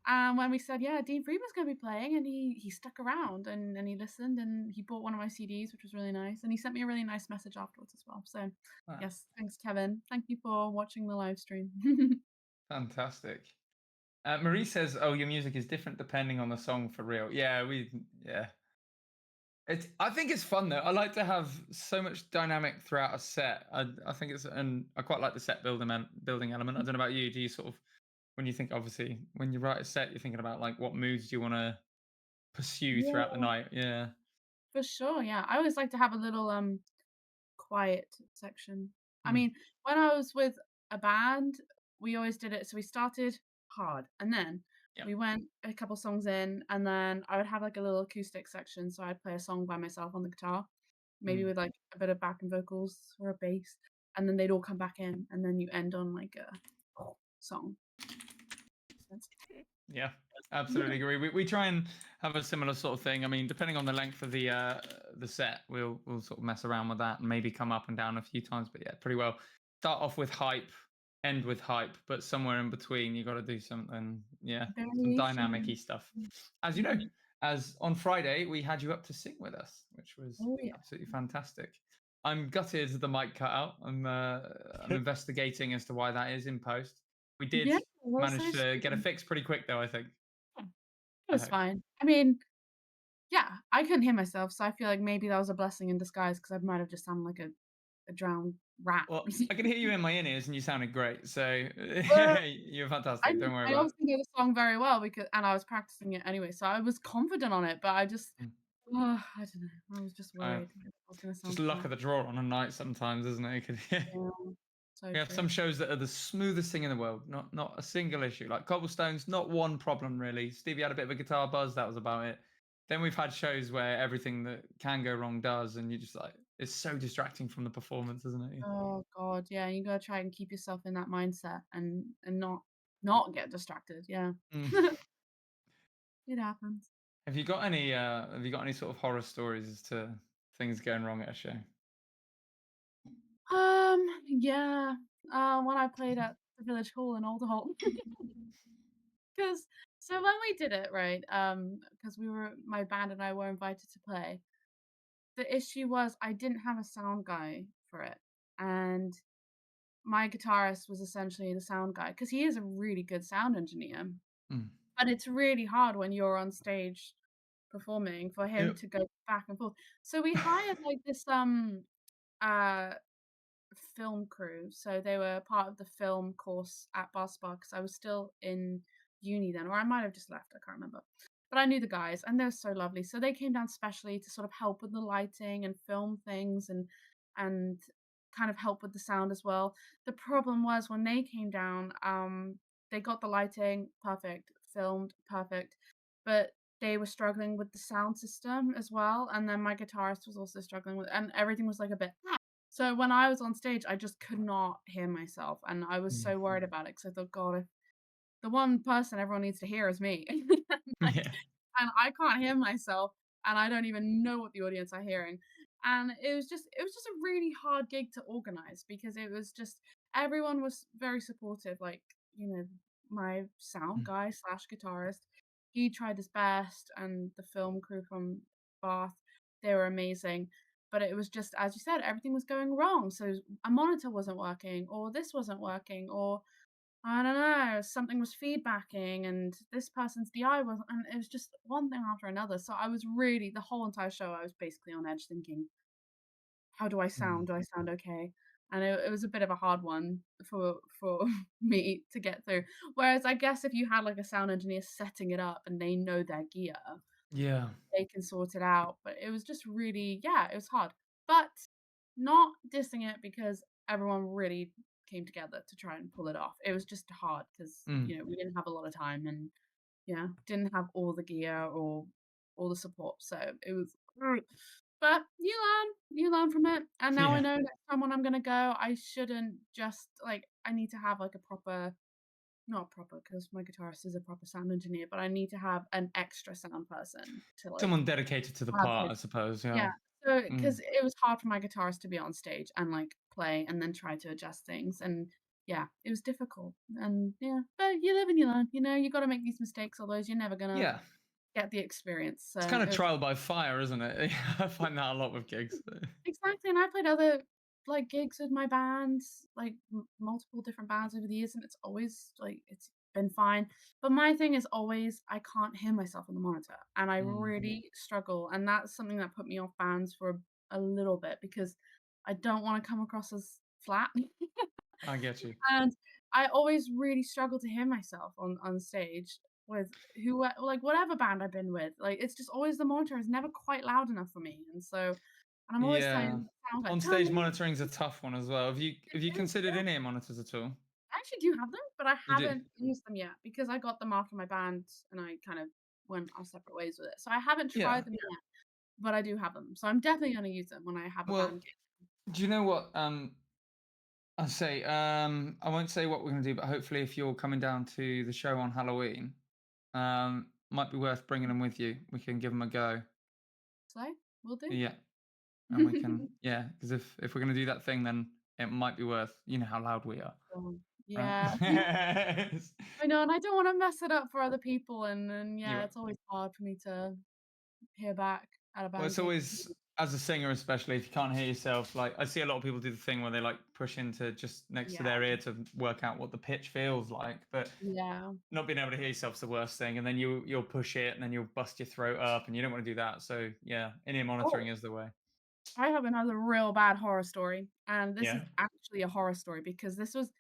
And when we said, yeah, Dean Friedman's going to be playing, and he stuck around and he listened and he bought one of my CDs, which was really nice. And he sent me a really nice message afterwards as well. So, Wow, yes, thanks, Kevin. Thank you for watching the live stream. fantastic. Marie says, "Oh, your music is different depending on the song for real." Yeah, yeah. I think it's fun though. I like to have so much dynamic throughout a set. I think and I quite like the set building element. I don't know about you. Do you sort of, when you think, obviously when you write a set, you're thinking about like what moods do you want to pursue Yeah, throughout the night? Yeah. for sure. Yeah, I always like to have a little quiet section. I Mm, mean, when I was with a band, we always did it. So we started hard, and then yeah. we went a couple songs in, and then I would have like a little acoustic section. So I'd play a song by myself on the guitar, maybe Mm. with like a bit of backing vocals or a bass, and then they'd all come back in, and then you end on like a song. Yeah, absolutely agree. We try and have a similar sort of thing. I mean, depending on the length of the set, we'll sort of mess around with that and maybe come up and down a few times. But yeah, pretty well. Start off with hype, end with hype, but somewhere in between, you got to do something. Yeah, some dynamic-y Variation. stuff. As you know, as on Friday we had you up to sing with us, which was Oh yeah. absolutely fantastic. I'm gutted the mic cut out. I'm investigating as to why that is in post. We did Yeah, that's so manage to get a strange. fix pretty quick, though, I think. It I was hope. fine. I mean, yeah, I couldn't hear myself, so I feel like maybe that was a blessing in disguise because I might have just sounded like a drowned rat. Well, I can hear you in my in-ears, and you sounded great. So But you're fantastic. Don't worry I about it. obviously know the song very well and I was practicing it anyway, so I was confident on it, but I just, Mm. I don't know, I was just Uh, worried I was gonna just sound luck crap. of the draw on a night sometimes, isn't it? Yeah, so We have true. some shows that are the smoothest thing in the world. Not a single issue. Like Cobblestones, not one problem really. Stevie had a bit of a guitar buzz. That was about it. Then we've had shows where everything that can go wrong does, and you just like it's so distracting from the performance, isn't it? Oh god, yeah, you gotta try and keep yourself in that mindset and not get distracted, yeah. Mm. It happens. Have you got any? Have you got any sort of horror stories as to things going wrong at a show? Yeah, when I played at the Village Hall in Alderholt. 'Cause so when we did it, right, because my band and I were invited to play, the issue was I didn't have a sound guy for it, and my guitarist was essentially the sound guy because he is a really good sound engineer, Mm. but it's really hard when you're on stage performing for him Yep. to go back and forth. So we hired, like, this, uh film crew. So they were part of the film course at Barspar because I was still in uni then, or I might have just left. I can't remember. But I knew the guys and they're so lovely. So they came down specially to sort of help with the lighting and film things and kind of help with the sound as well. The problem was when they came down, they got the lighting perfect, filmed perfect, but they were struggling with the sound system as well. And then my guitarist was also struggling with, and everything was like a bit so when I was on stage, I just could not hear myself, and I was Mm. so worried about it because I thought, "God, if the one person everyone needs to hear is me." Like, Yeah. and I can't hear myself, and I don't even know what the audience are hearing. And it was just a really hard gig to organize because it was just everyone was very supportive. Like, my sound Mm. guy slash guitarist, he tried his best, and the film crew from Bath, they were amazing. But it was just, as you said, everything was going wrong. So a monitor wasn't working, or this wasn't working, or I don't know, something was feedbacking and this person's DI wasn't, and it was just one thing after another. So I was really, the whole entire show, I was basically on edge thinking, how do I Mm. sound? Do I sound okay? And it was a bit of a hard one for me to get through. Whereas I guess if you had like a sound engineer setting it up and they know their gear, Yeah. they can sort it out. But it was just really, yeah, it was hard. But not dissing it because everyone really came together to try and pull it off. It was just hard because, Mm. we didn't have a lot of time and yeah, didn't have all the gear or all the support. So it was, but you learn from it. And now I Yeah. know next time when I'm gonna go, I shouldn't just like, I need to have like a proper, not proper because my guitarist is a proper sound engineer, but I need to have an extra sound person to like Someone dedicated to the have part, his, I suppose. Yeah. yeah. So Mm. because it was hard for my guitarist to be on stage and like play and then try to adjust things and yeah, it was difficult and yeah, but you live and you learn. You got to make these mistakes, otherwise you're never gonna Yeah. get the experience. So It's kind of it was trial by fire, isn't it? I find that a lot with gigs. exactly, and I played other like gigs with my bands, like multiple different bands over the years, and it's always like it's been fine. But my thing is always I can't hear myself on the monitor, and I Mm. really struggle, and that's something that put me off bands for a little bit because I don't want to come across as flat. I get you. And I always really struggle to hear myself on stage with who like whatever band I've been with. Like it's just always the monitor is never quite loud enough for me. And I'm always Yeah. saying sound like On turn stage them up. monitoring's a tough one as well. Have you It is, considered yeah. in-ear monitors at all? I actually do have them, but I You do? haven't used them yet because I got them after my band and I kind of went our separate ways with it. So I haven't Yeah. tried them yet, but I do have them. So I'm definitely gonna use them when I have a Well, band gig. do you know what? I'll say, I won't say what we're gonna do, but hopefully, if you're coming down to the show on Halloween, might be worth bringing them with you. We can give them a go. So we'll do. Yeah, and we can, yeah, because if we're gonna do that thing, then it might be worth. You know how loud we are, Yeah. right? I know, and I don't wanna mess it up for other people, and You yeah, are. it's always hard for me to hear back at a Well, band it's gig. always as a singer, especially if you can't hear yourself. Like I see a lot of people do the thing where they like push into just next to Yeah, their ear to work out what the pitch feels like, but yeah. not being able to hear yourself's the worst thing. And then you'll push it, and then you'll bust your throat up, and you don't want to do that. So yeah, in-ear Oh, monitoring is the way. I have another real bad horror story, and this Yeah. is actually a horror story because this was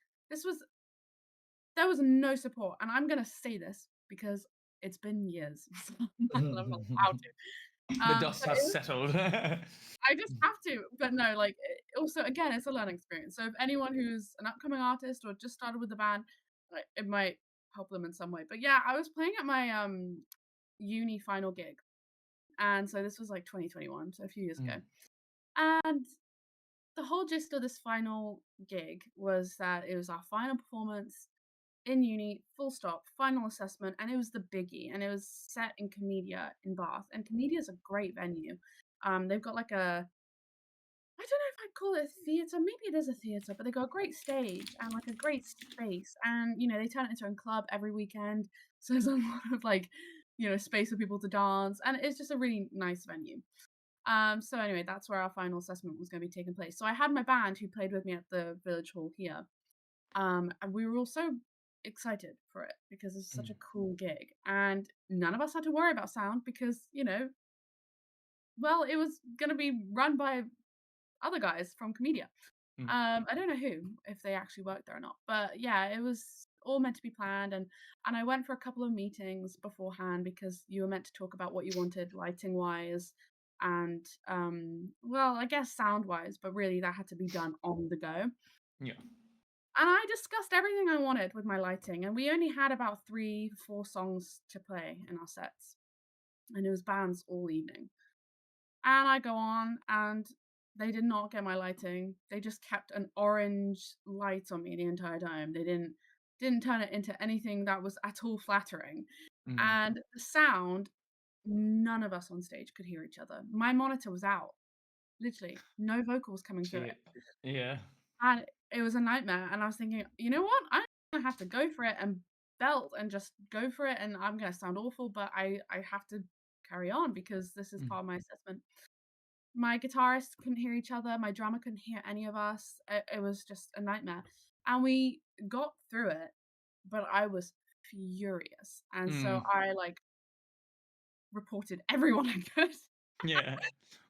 there was no support, and I'm gonna say this because it's been years, so I'm not allowed to. The dust But has settled. I just have to. But no, like also again, it's a learning experience. So if anyone who's an upcoming artist or just started with the band, like it might help them in some way. But yeah, I was playing at my uni final gig. And so this was like 2021, so a few years ago. Mm, And the whole gist of this final gig was that it was our final performance in uni, full stop, final assessment, and it was the biggie. And it was set in Comedia in Bath. And Comedia is a great venue. They've got like I don't know if I'd call it a theatre. Maybe it is a theatre, but they've got a great stage and like a great space. And they turn it into a club every weekend. So there's a lot of like, space for people to dance. And it's just a really nice venue. So anyway, that's where our final assessment was going to be taking place. So I had my band who played with me at the village hall here. And we were all so excited for it because it's such mm, a cool gig. And none of us had to worry about sound because, well, it was going to be run by other guys from Comedia. mm. I don't know who, if they actually worked there or not, but yeah, it was all meant to be planned, and I went for a couple of meetings beforehand because you were meant to talk about what you wanted lighting wise, and well, I guess sound wise, but really that had to be done on the go. Yeah. And I discussed everything I wanted with my lighting, and we only had about 3-4 songs to play in our sets, and it was bands all evening. And I go on, and they did not get my lighting. They just kept an orange light on me the entire time. They didn't turn it into anything that was at all flattering. Mm. And the sound, none of us on stage could hear each other. My monitor was out, literally, no vocals coming through it. Shit. Yeah. And it was a nightmare. And I was thinking, you know what? I'm gonna have to go for it and belt and just go for it. And I'm gonna sound awful, but I have to carry on because this is Mm. part of my assessment. My guitarist couldn't hear each other, my drummer couldn't hear any of us. It was just a nightmare. And we got through it, but I was furious. And so Mm. I like reported everyone I could. Yeah. Well,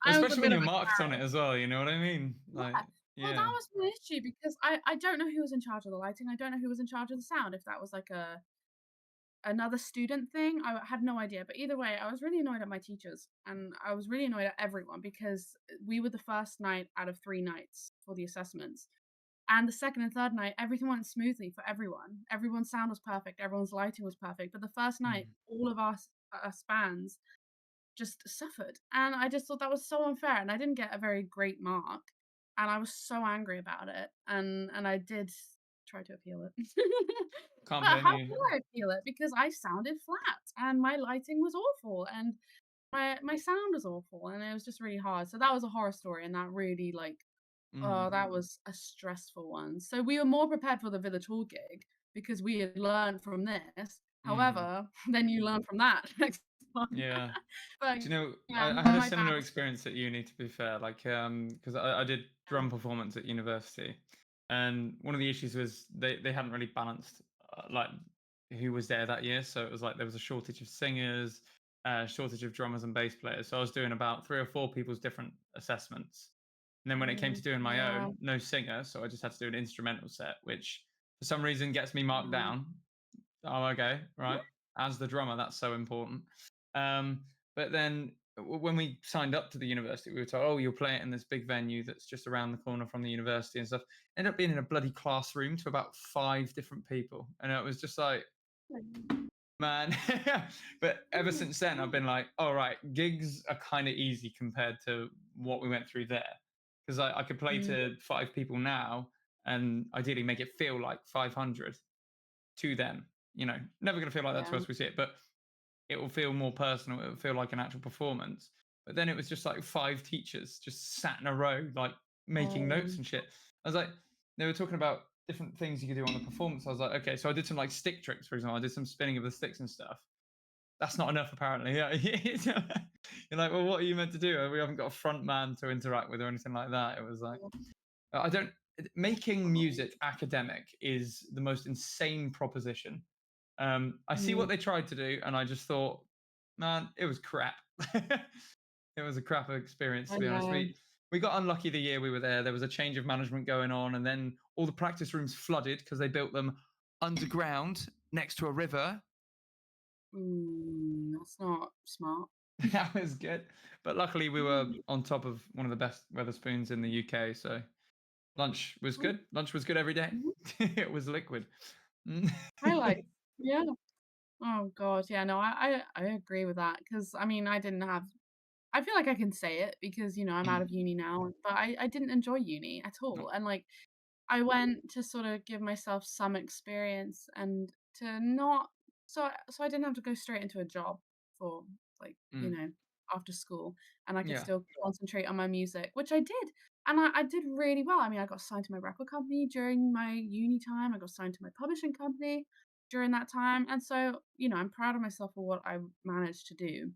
I was a especially when bit of you're a marked on it as well. You know what I mean? Like, yeah. Well, that yeah. was my issue because I don't know who was in charge of the lighting. I don't know who was in charge of the sound. If that was like another student thing. I had no idea. But either way, I was really annoyed at my teachers and I was really annoyed at everyone because we were the first night out of 3 nights for the assessments. And the second and third night, everything went smoothly for everyone. Everyone's sound was perfect. Everyone's lighting was perfect. But the first night, all of us bands just suffered. And I just thought that was so unfair. And I didn't get a very great mark. And I was so angry about it. And I did try to appeal it. Can't But blame how you. could I appeal it? Because I sounded flat and my lighting was awful and my sound was awful and it was just really hard. So that was a horror story and that really like oh, that was a stressful one. So we were more prepared for the Village Hall gig because we had learned from this. However, then you learn from that next time. Yeah. But Do you know, yeah, I had a my similar band was experience at uni, to be fair, like, because I did drum performance at university, and one of the issues was they hadn't really balanced like who was there that year. So it was like there was a shortage of singers, shortage of drummers and bass players. So I was doing about 3 or 4 people's different assessments. And then when it came to doing my yeah. own, no singer, so I just had to do an instrumental set, which for some reason gets me marked down. Oh, okay, right. As the drummer, that's so important. But then when we signed up to the university, we were told, oh, you'll play it in this big venue that's just around the corner from the university and stuff. Ended up being in a bloody classroom to about 5 different people. And it was just like, man. But ever since then, I've been like, all right, gigs are kind of easy compared to what we went through there. Because I could play to 5 people now and ideally make it feel like 500 to them. You know, never going to feel like that to Yeah. us, we see it, but it will feel more personal. It will feel like an actual performance. But then it was just like 5 teachers just sat in a row, like making notes and shit. I was like, they were talking about different things you could do on the performance. I was like, okay, so I did some like stick tricks, for example. I did some spinning of the sticks and stuff. That's not enough, apparently. Yeah. You're like, well, what are you meant to do? We haven't got a front man to interact with or anything like that. It was like, I don't. Making music academic is the most insane proposition. I see what they tried to do, and I just thought, man, it was crap. It was a crap experience, to be honest. We got unlucky the year we were there. There was a change of management going on, and then all the practice rooms flooded because they built them underground next to a river. That's not smart. That was good. But luckily, we were on top of one of the best Weatherspoons in the UK, so lunch was good. Lunch was good every day. It was liquid. Highlight. Yeah. Oh god, yeah, no, I agree with that because I mean I didn't have I feel like I can say it because you know I'm out of uni now, but I didn't enjoy uni at all, and like I went to sort of give myself some experience and to not so I didn't have to go straight into a job for like you know after school, and I could Yeah. still concentrate on my music, which I did, and I did really well. I mean, I got signed to my record company during my uni time. I got signed to my publishing company during that time, and so you know I'm proud of myself for what I managed to do.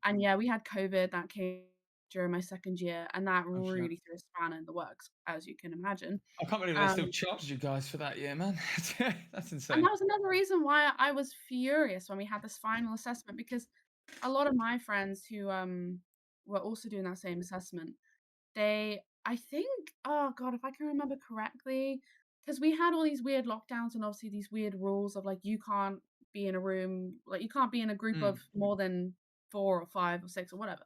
And yeah, we had COVID that came during my second year, and that Oh, shit. really threw a spanner in the works, as you can imagine. I can't believe they still charged you guys for that year, man. That's insane. And that was another reason why I was furious when we had this final assessment because a lot of my friends who were also doing that same assessment, they I think oh god, if I can remember correctly, because we had all these weird lockdowns and obviously these weird rules of like you can't be in a room, like you can't be in a group of more than 4 or 5 or 6 or whatever.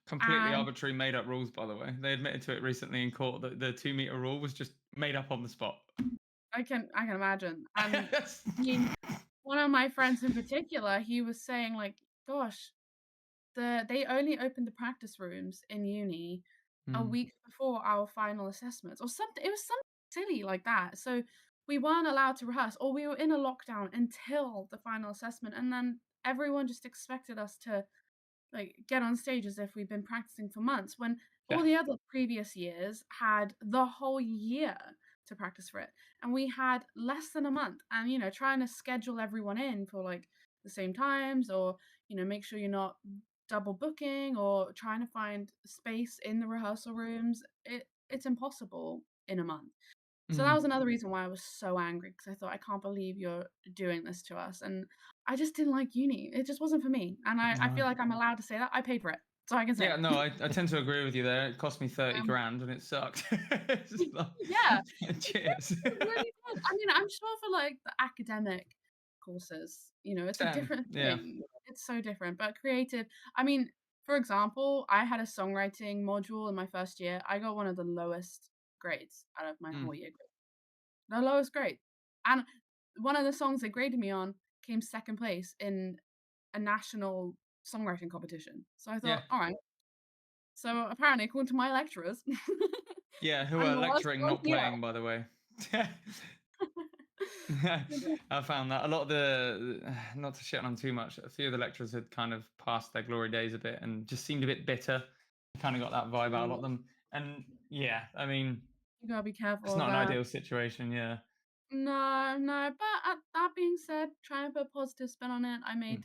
Completely arbitrary, made up rules, by the way. They admitted to it recently in court that the 2-meter rule was just made up on the spot. I can imagine. And I mean, one of my friends in particular, he was saying like, gosh, they only opened the practice rooms in uni a week before our final assessments or something. It was something silly like that. So we weren't allowed to rehearse or we were in a lockdown until the final assessment. And then everyone just expected us to like get on stage as if we've been practicing for months when all the other previous years had the whole year to practice for it and we had less than a month and you know trying to schedule everyone in for like the same times or you know make sure you're not double booking or trying to find space in the rehearsal rooms it's impossible in a month. So that was another reason why I was so angry because I thought I can't believe you're doing this to us and I just didn't like uni. It just wasn't for me. And I feel like I'm allowed to say that. I paid for it. So I can say it. No, I tend to agree with you there. It cost me 30 grand and it sucked. It's just like, yeah. cheers. It really did. I mean, I'm sure for like the academic courses. You know, it's a different Yeah. thing. It's so different. But creative, I mean, for example, I had a songwriting module in my first year. I got one of the lowest grades out of my whole year group. The lowest grade. And one of the songs they graded me on came second place in a national songwriting competition. So I Yeah. thought, all right. So apparently, according to my lecturers, Yeah, who I'm are the worst lecturing, one not here. playing, by the way. I found that a lot of not to shit on them too much, a few of the lecturers had kind of passed their glory days a bit and just seemed a bit bitter. I kind of got that vibe out of a lot of them. And yeah, I mean, You gotta be careful it's of not an that. ideal situation, yeah. No. But that being said, trying to put a positive spin on it, I made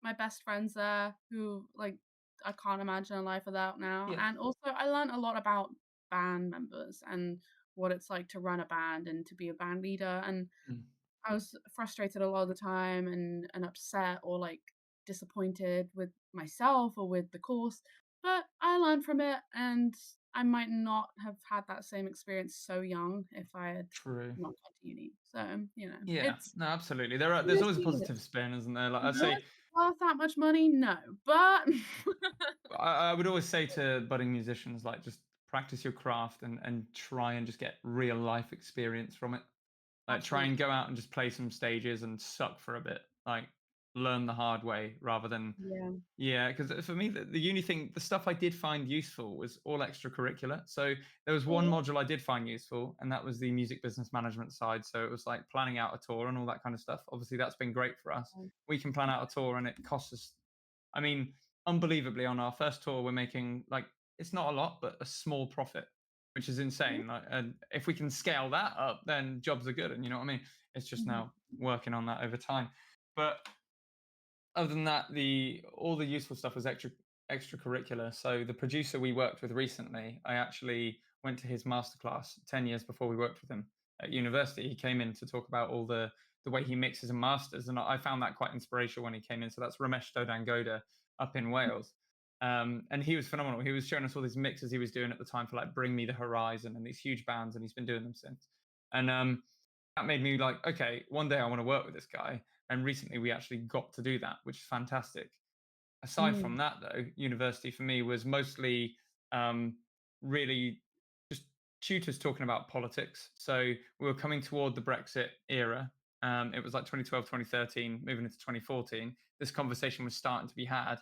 my best friends there who, like, I can't imagine a life without now. Yeah. And also, I learned a lot about band members and what it's like to run a band and to be a band leader. And Mm. I was frustrated a lot of the time and upset or like disappointed with myself or with the course. But I learned from it, and I might not have had that same experience so young if I had True. not gone to uni. So, you know, Yeah, it's no, absolutely. it There's is always a what it positive is. spin, isn't there? Like I'd Was say, it worth that much money? No. But I would always say to budding musicians, like just practice your craft and try and just get real life experience from it. Like try and absolutely. go out and just play some stages and suck for a bit. Like learn the hard way rather than Yeah. yeah. Because for me, the uni thing, the stuff I did find useful was all extracurricular. So there was one module I did find useful, and that was the music business management side. So it was like planning out a tour and all that kind of stuff. Obviously, that's been great for us. We can plan out a tour, and it costs us. I mean, unbelievably, on our first tour, we're making like it's not a lot, but a small profit, which is insane. Like, and if we can scale that up, then jobs are good. And you know what I mean? It's just Mhm. now working on that over time. But other than that, the all the useful stuff was extracurricular. So the producer we worked with recently, I actually went to his masterclass 10 years before we worked with him at university. He came in to talk about all the way he mixes and masters, and I found that quite inspirational when he came in. So that's Ramesh Dodangoda up in Wales. And he was phenomenal. He was showing us all these mixes he was doing at the time for like Bring Me the Horizon and these huge bands, and he's been doing them since. And that made me like, okay, one day I want to work with this guy. And recently we actually got to do that, which is fantastic. Aside from Mm. that, though, university for me was mostly um, really just tutors talking about politics. So we were coming toward the Brexit era. It was like 2012, 2013, moving into 2014. This conversation was starting to be had.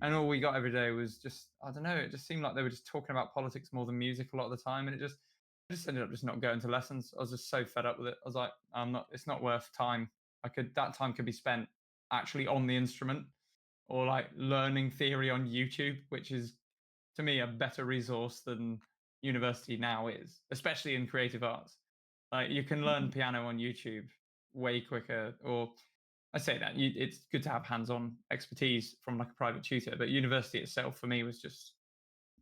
And all we got every day was just, I don't know, it just seemed like they were just talking about politics more than music a lot of the time. And I just ended up just not going to lessons. I was just so fed up with it. I was like, it's not worth time. That time could be spent actually on the instrument or like learning theory on YouTube, which is to me a better resource than university now is, especially in creative arts. Like you can learn piano on YouTube way quicker, or I say that it's good to have hands-on expertise from like a private tutor, but university itself for me was just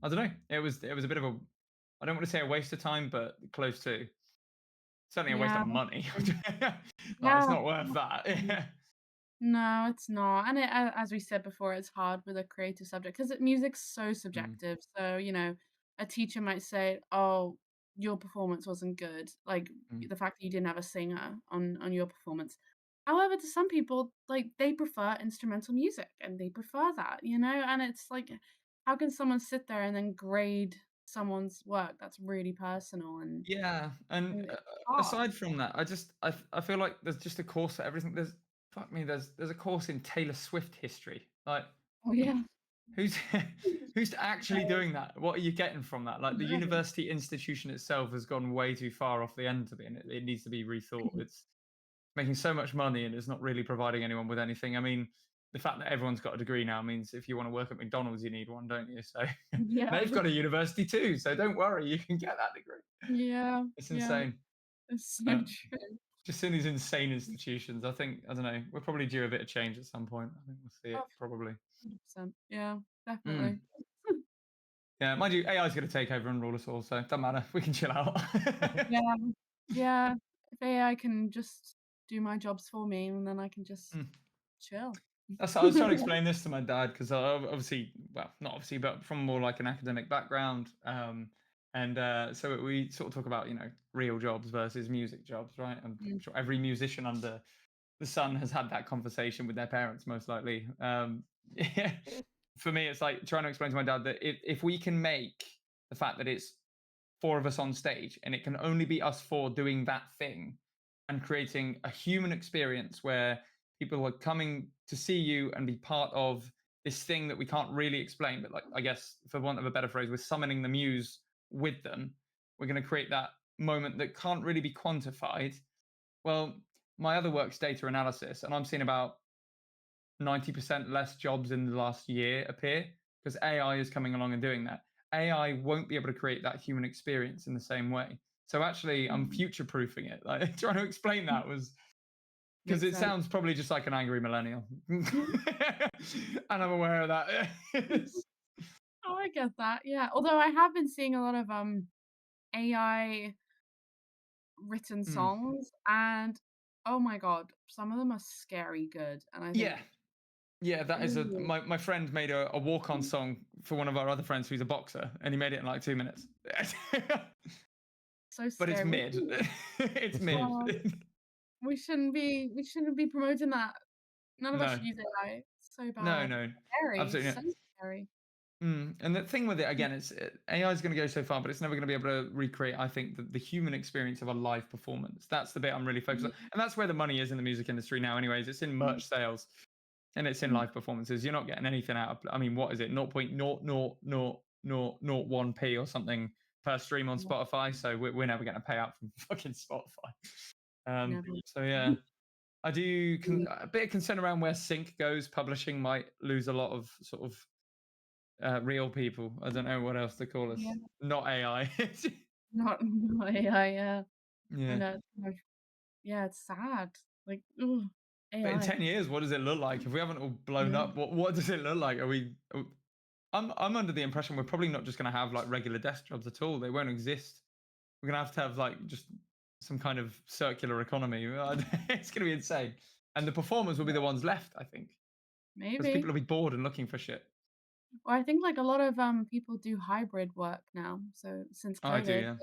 I don't know. It was a bit of a I don't want to say a waste of time, but close to certainly a waste Yeah. of money. Like it's Yeah. not worth that. No, it's not. And as we said before, it's hard with a creative subject because music's so Mm, subjective. So, you know, a teacher might say, "Oh, your performance wasn't good." Like mm. the fact that you didn't have a singer on your performance. However, to some people, like they prefer instrumental music and they prefer that, you know? And it's like, how can someone sit there and then grade someone's work? That's really personal Yeah, and and it's hard. aside from that, I feel like there's just a course for everything. There's a course in Taylor Swift history. Like Oh yeah. who's who's actually doing that? What are you getting from that? Like the university institution itself has gone way too far off the end to be, and it needs to be rethought. It's making so much money and it's not really providing anyone with anything. I mean, the fact that everyone's got a degree now means if you want to work at McDonald's, you need one, don't you? So Yeah. they've got a university too. So don't worry, you can get that degree. Yeah. It's Yeah. insane. It's so Uh, true. just in these insane institutions, I don't know. We're probably due a bit of change at some point. I think we'll see it Oh, probably. 100%. Yeah, Mm. definitely. Yeah, mind you, AI is going to take over and rule us all, so it doesn't matter. We can chill out. Yeah, yeah. If AI can just do my jobs for me, and then I can just Mm. chill. That's I was trying to explain this to my dad because obviously, well, not obviously, but from more like an academic background, and so we sort of talk about real jobs versus music jobs, right? And I'm Mm, sure every musician under the son has had that conversation with their parents, most likely. Yeah. For me, it's like trying to explain to my dad that if we can make the fact that it's four of us on stage and it can only be us four doing that thing and creating a human experience where people are coming to see you and be part of this thing that we can't really explain, but like, I guess, for want of a better phrase, we're summoning the muse with them. We're going to create that moment that can't really be quantified. Well, my other work's data analysis, and I'm seeing about 90% less jobs in the last year appear because AI is coming along and doing that. AI won't be able to create that human experience in the same way. So actually, I'm future proofing it. Like trying to explain that was because Makes it sense. sounds probably just like an angry millennial, and I'm aware of that. Oh, I get that. Yeah. Although I have been seeing a lot of AI written Mm. songs, and oh my god, some of them are scary good. And I think, Yeah, yeah, that is a ooh, my friend made a walk-on song for one of our other friends who's a boxer, and he made it in like 2 minutes. so But it's scary. mid. It's mid. Oh, we shouldn't be promoting that. None of us No, should use AI. It's so no, bad. no, Scary. absolutely So not. scary. And the thing with it, again, it's AI is going to go so far, but it's never going to be able to recreate, I think, the human experience of a live performance. That's the bit I'm really focused on. And that's where the money is in the music industry now, anyways. It's in merch sales and it's in live performances. You're not getting anything out of, I mean, what is it? 0.00001p or something per stream on Spotify. So we're never going to pay out from fucking Spotify. Never. So yeah, I do a bit of concern around where sync goes. Publishing might lose a lot of sort of real people. I don't know what else to call us. Yeah. Not AI. Not AI. Yeah. I Yeah. know. It's kind of, yeah, it's sad. Like, ooh, But in AI. 10 years, what does it look like? If we haven't all blown Yeah. up, what does it look like? I'm under the impression we're probably not just going to have like regular desk jobs at all. They won't exist. We're going to have like just some kind of circular economy. It's going to be insane. And the performers will be the ones left, I think, because people Maybe. will be bored and looking for shit. Well, I think like a lot of people do hybrid work now. So since Oh, I do, COVID, yeah.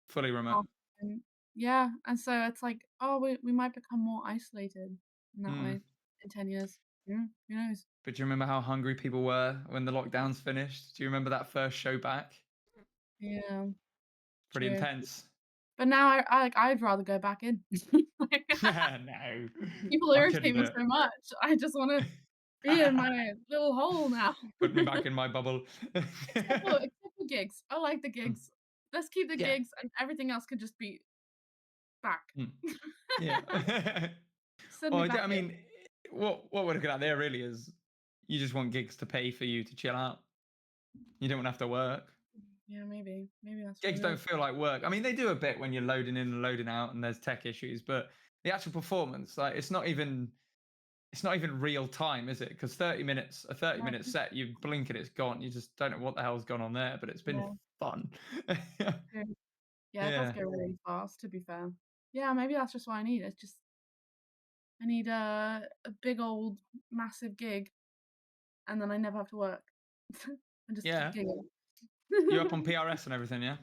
Fully remote. half yeah, and so it's like, oh, we might become more isolated in that way in 10 years. Yeah, who knows? But do you remember how hungry people were when the lockdowns finished? Do you remember that first show back? Yeah, Pretty true. intense. But now I'd rather go back in. Like, No, people I irritate couldn't do me it. so much. I just want to be in my little hole now. Put me back in my bubble. Except for gigs. I like the gigs. Let's keep the Yeah. gigs, and everything else could just be back. Yeah. Send Well, me back I in. mean, what we're looking at there really is you just want gigs to pay for you to chill out. You don't want to have to work. Yeah, maybe that's Gigs what it don't is. feel like work. I mean, they do a bit when you're loading in and loading out and there's tech issues, but the actual performance, like, it's not even real time, is it? Because 30 minutes, a 30-minute set, you blink and it's gone. You just don't know what the hell's gone on there, but it's been Yeah. fun. True. Yeah, it does Yeah. go really fast, to be fair. Yeah, maybe that's just what I need. It's just I need a big old massive gig, and then I never have to work. And just Yeah. keep gigging. You're up on PRS and everything, yeah?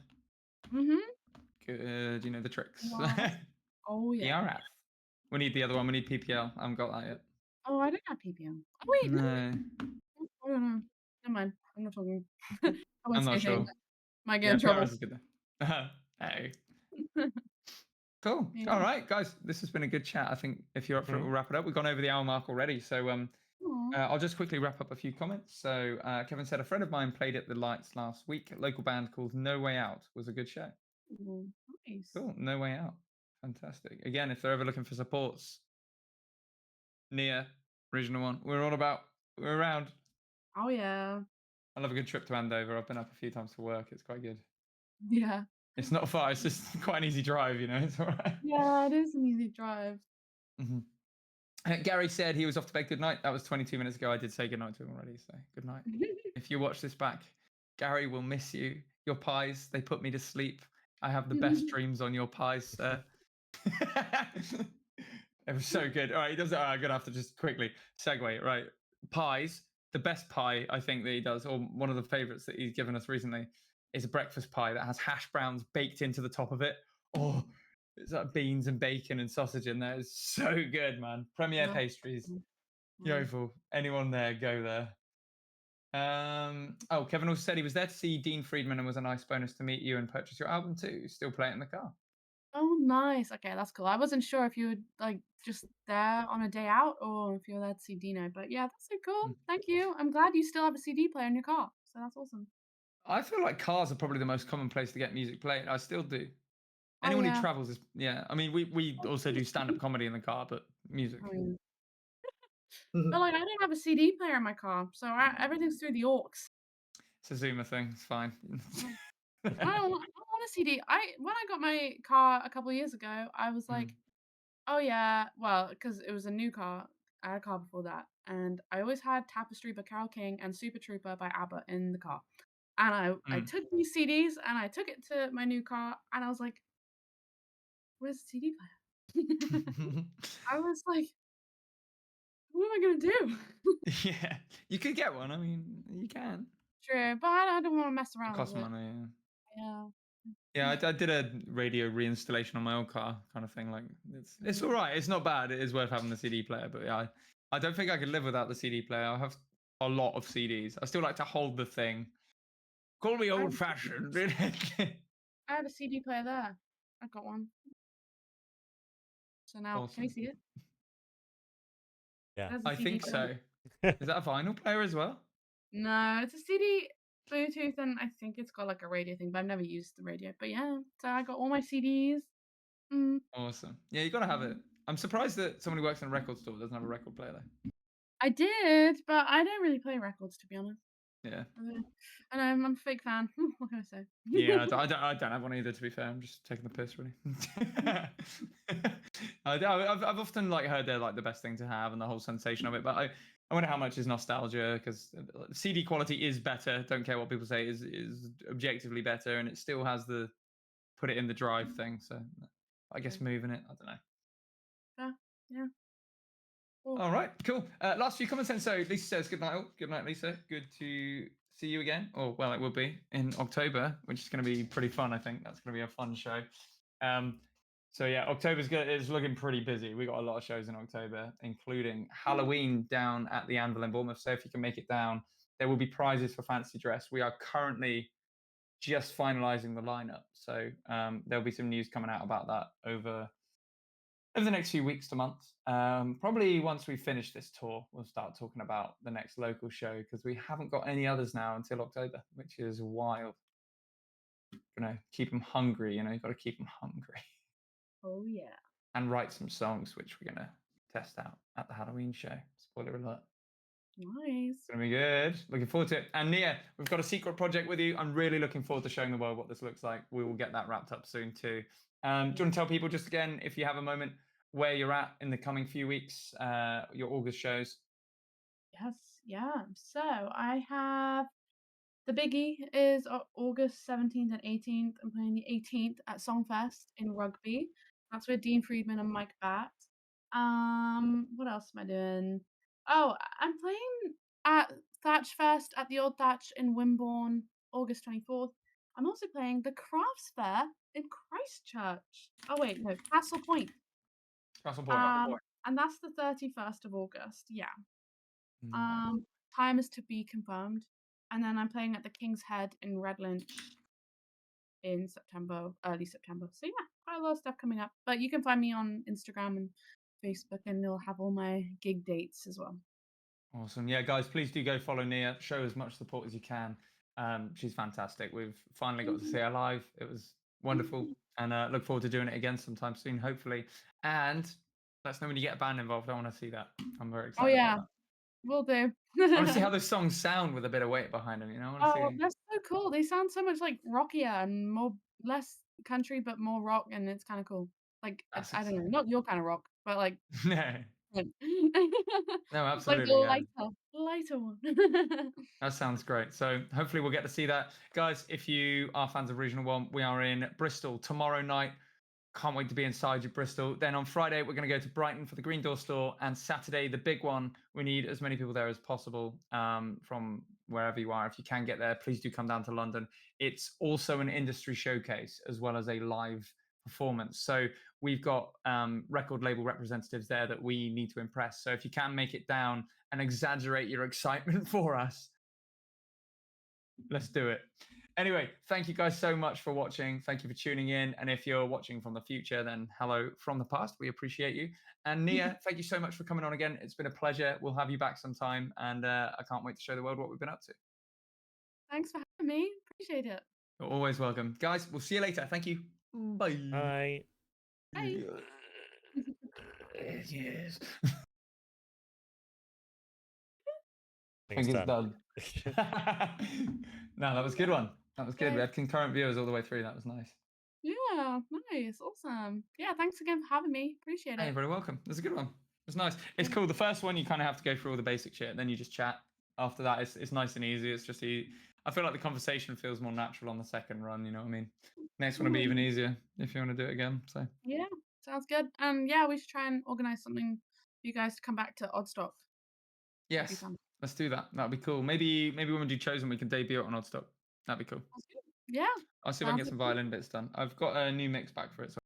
Mhm. Good. You know the tricks. Yes. Oh yeah. PRF. We need the other one. We need PPL. I haven't got that yet. Oh, I don't have PPM. Oh wait, no. No, I don't know. Never mind. I'm not talking. I won't I'm not say sure. things. Might get Yeah, in trouble. PRS is good though. Hey. Cool. Yeah. All right, guys. This has been a good chat. I think if you're up for it, we'll wrap it up. We've gone over the hour mark already. So Aw. I'll just quickly wrap up a few comments. So Kevin said, a friend of mine played at the Lights last week. A local band called No Way Out was a good show. Ooh, nice. Cool. No Way Out. Fantastic. Again, if they're ever looking for supports, near Regional One, we're around. Oh yeah. I love a good trip to Andover. I've been up a few times for work. It's quite good. Yeah. It's not far. It's just quite an easy drive, you know. It's all right. Yeah, it is an easy drive. Gary said he was off to bed. Good night. That was 22 minutes ago. I did say good night to him already. So good night. If you watch this back, Gary will miss you. Your pies, they put me to sleep. I have the best dreams on your pies, sir. It was so good. All right, he does it. All right, I'm going to have to just quickly segue. Right. Pies. The best pie, I think, that he does, or one of the favorites that he's given us recently, is a breakfast pie that has hash browns baked into the top of it. Oh, It's like beans and bacon and sausage in there. It's so good, man. Premier Yeah. Pastries. Mm. Yeovil. Anyone there, go there. Oh, Kevin also said he was there to see Dean Friedman and was a nice bonus to meet you and purchase your album too. Still play it in the car. Oh, nice. Okay, that's cool. I wasn't sure if you were like just there on a day out or if you were there to see Dino, but yeah, that's so cool. Thank you. I'm glad you still have a CD player in your car. So that's awesome. I feel like cars are probably the most common place to get music played. I still do. Oh Anyone who yeah. travels is, yeah. I mean, we also do stand-up comedy in the car, but music. Oh, yeah. But like I don't have a CD player in my car, so everything's through the aux. It's a Zoomer thing. It's fine. I don't want a CD. When I got my car a couple of years ago, I was like, oh yeah, well, because it was a new car. I had a car before that, and I always had Tapestry by Carole King and Super Trooper by ABBA in the car. And I took these CDs and I took it to my new car, and I was like, "Where's the CD player?" I was like, "What am I gonna do?" Yeah, you could get one. I mean, you can. True, but I don't want to mess It around costs with it. money. Yeah. Yeah. Yeah, I did a radio reinstallation on my old car, kind of thing. Like it's all right. It's not bad. It is worth having the CD player, but yeah, I don't think I could live without the CD player. I have a lot of CDs. I still like to hold the thing. Call me I old fashioned. have a CD player there. I got one. So now, can you Awesome. see it? Yeah. There's a I CD think player. so. Is that a vinyl player as well? No, it's a CD, Bluetooth, and I think it's got like a radio thing, but I've never used the radio. But yeah, so I got all my CDs. Mm. Awesome. Yeah, you got to have it. I'm surprised that someone who works in a record store doesn't have a record player though. I did, but I don't really play records, to be honest. Yeah. And I'm a fake fan. What can I say? Yeah, I don't have one either. To be fair, I'm just taking the piss, really. I've often like heard they're like the best thing to have and the whole sensation of it, but I wonder how much is nostalgia because CD quality is better. Don't care what people say is objectively better, and it still has the put it in the drive thing. So I guess moving it, I don't know. Yeah. Cool. All right, cool. Last few comments then. So Lisa says, good night, all. Good night, Lisa. Good to see you again. Or, well, it will be in October, which is going to be pretty fun, I think. That's going to be a fun show. So, yeah, October's good. It's looking pretty busy. We got a lot of shows in October, including Halloween down at the Anvil in Bournemouth. So if you can make it down, there will be prizes for fancy dress. We are currently just finalizing the lineup. So there'll be some news coming out about that over the next few weeks to months. Probably once we finish this tour, we'll start talking about the next local show because we haven't got any others now until October, which is wild. Keep them hungry, you've got to keep them hungry. Oh, yeah. And write some songs, which we're going to test out at the Halloween show. Spoiler alert. Nice. It's going to be good. Looking forward to it. And Nia, we've got a secret project with you. I'm really looking forward to showing the world what this looks like. We will get that wrapped up soon too. Do you want to tell people just again, if you have a moment, where you're at in the coming few weeks, your August shows? Yes, yeah. So I have the biggie is August 17th and 18th. I'm playing the 18th at Songfest in Rugby. That's with Dean Friedman and Mike Batt. What else am I doing? Oh, I'm playing at Thatch Fest at the Old Thatch in Wimborne, August 24th. I'm also playing the Crafts Fair in Christchurch. Oh wait, no, Castle Point. Castle Point. And that's the 31st of August. Yeah. Time is to be confirmed. And then I'm playing at the King's Head in Redlinch in September, early September. So yeah, quite a lot of stuff coming up. But you can find me on Instagram and Facebook, and it'll have all my gig dates as well. Awesome. Yeah, guys, please do go follow Nia. Show as much support as you can. She's fantastic. We've finally got to see her live. It was wonderful. And look forward to doing it again sometime soon, hopefully. And let us know when you get a band involved. I want to see that. I'm very excited about that. Will do. I want to see how those songs sound with a bit of weight behind them. That's so cool. They sound so much like rockier and less country, but more rock, and it's kind of cool. Like I don't know, not your kind of rock, but like no, absolutely. Like the lighter one. That sounds great. So hopefully we'll get to see that, guys. If you are fans of Regional One, we are in Bristol tomorrow night. Can't wait to be inside you, Bristol. Then on Friday, we're going to go to Brighton for the Green Door store. And Saturday, the big one. We need as many people there as possible from wherever you are. If you can get there, please do come down to London. It's also an industry showcase as well as a live performance. So we've got record label representatives there that we need to impress. So if you can make it down and exaggerate your excitement for us, let's do it. Anyway, thank you guys so much for watching. Thank you for tuning in. And if you're watching from the future, then hello from the past. We appreciate you. And Nia, thank you so much for coming on again. It's been a pleasure. We'll have you back sometime. And I can't wait to show the world what we've been up to. Thanks for having me. Appreciate it. You're always welcome. Guys, we'll see you later. Thank you. Bye. Bye. Bye. Yes. I think it's done. No, that was a good one. That was good. We had concurrent viewers all the way through. That was nice. Yeah, nice. Awesome. Yeah, thanks again for having me. Appreciate Hey, it. you're very welcome. That's a good one. It was nice. It's cool. The first one, you kind of have to go through all the basic shit, and then you just chat. After that, it's nice and easy. It's just I feel like the conversation feels more natural on the second run. You know what I mean? Next one will be even easier if you want to do it again. So Yeah, sounds good. And yeah, we should try and organize something for you guys to come back to Oddstock. That'd be yes, fun. let's do that. That'd be cool. Maybe when we do Chosen, we can debut it on Oddstock. That'd be cool. Yeah. I'll see if I can Sounds get some good. violin bits done. I've got a new mix back for it. So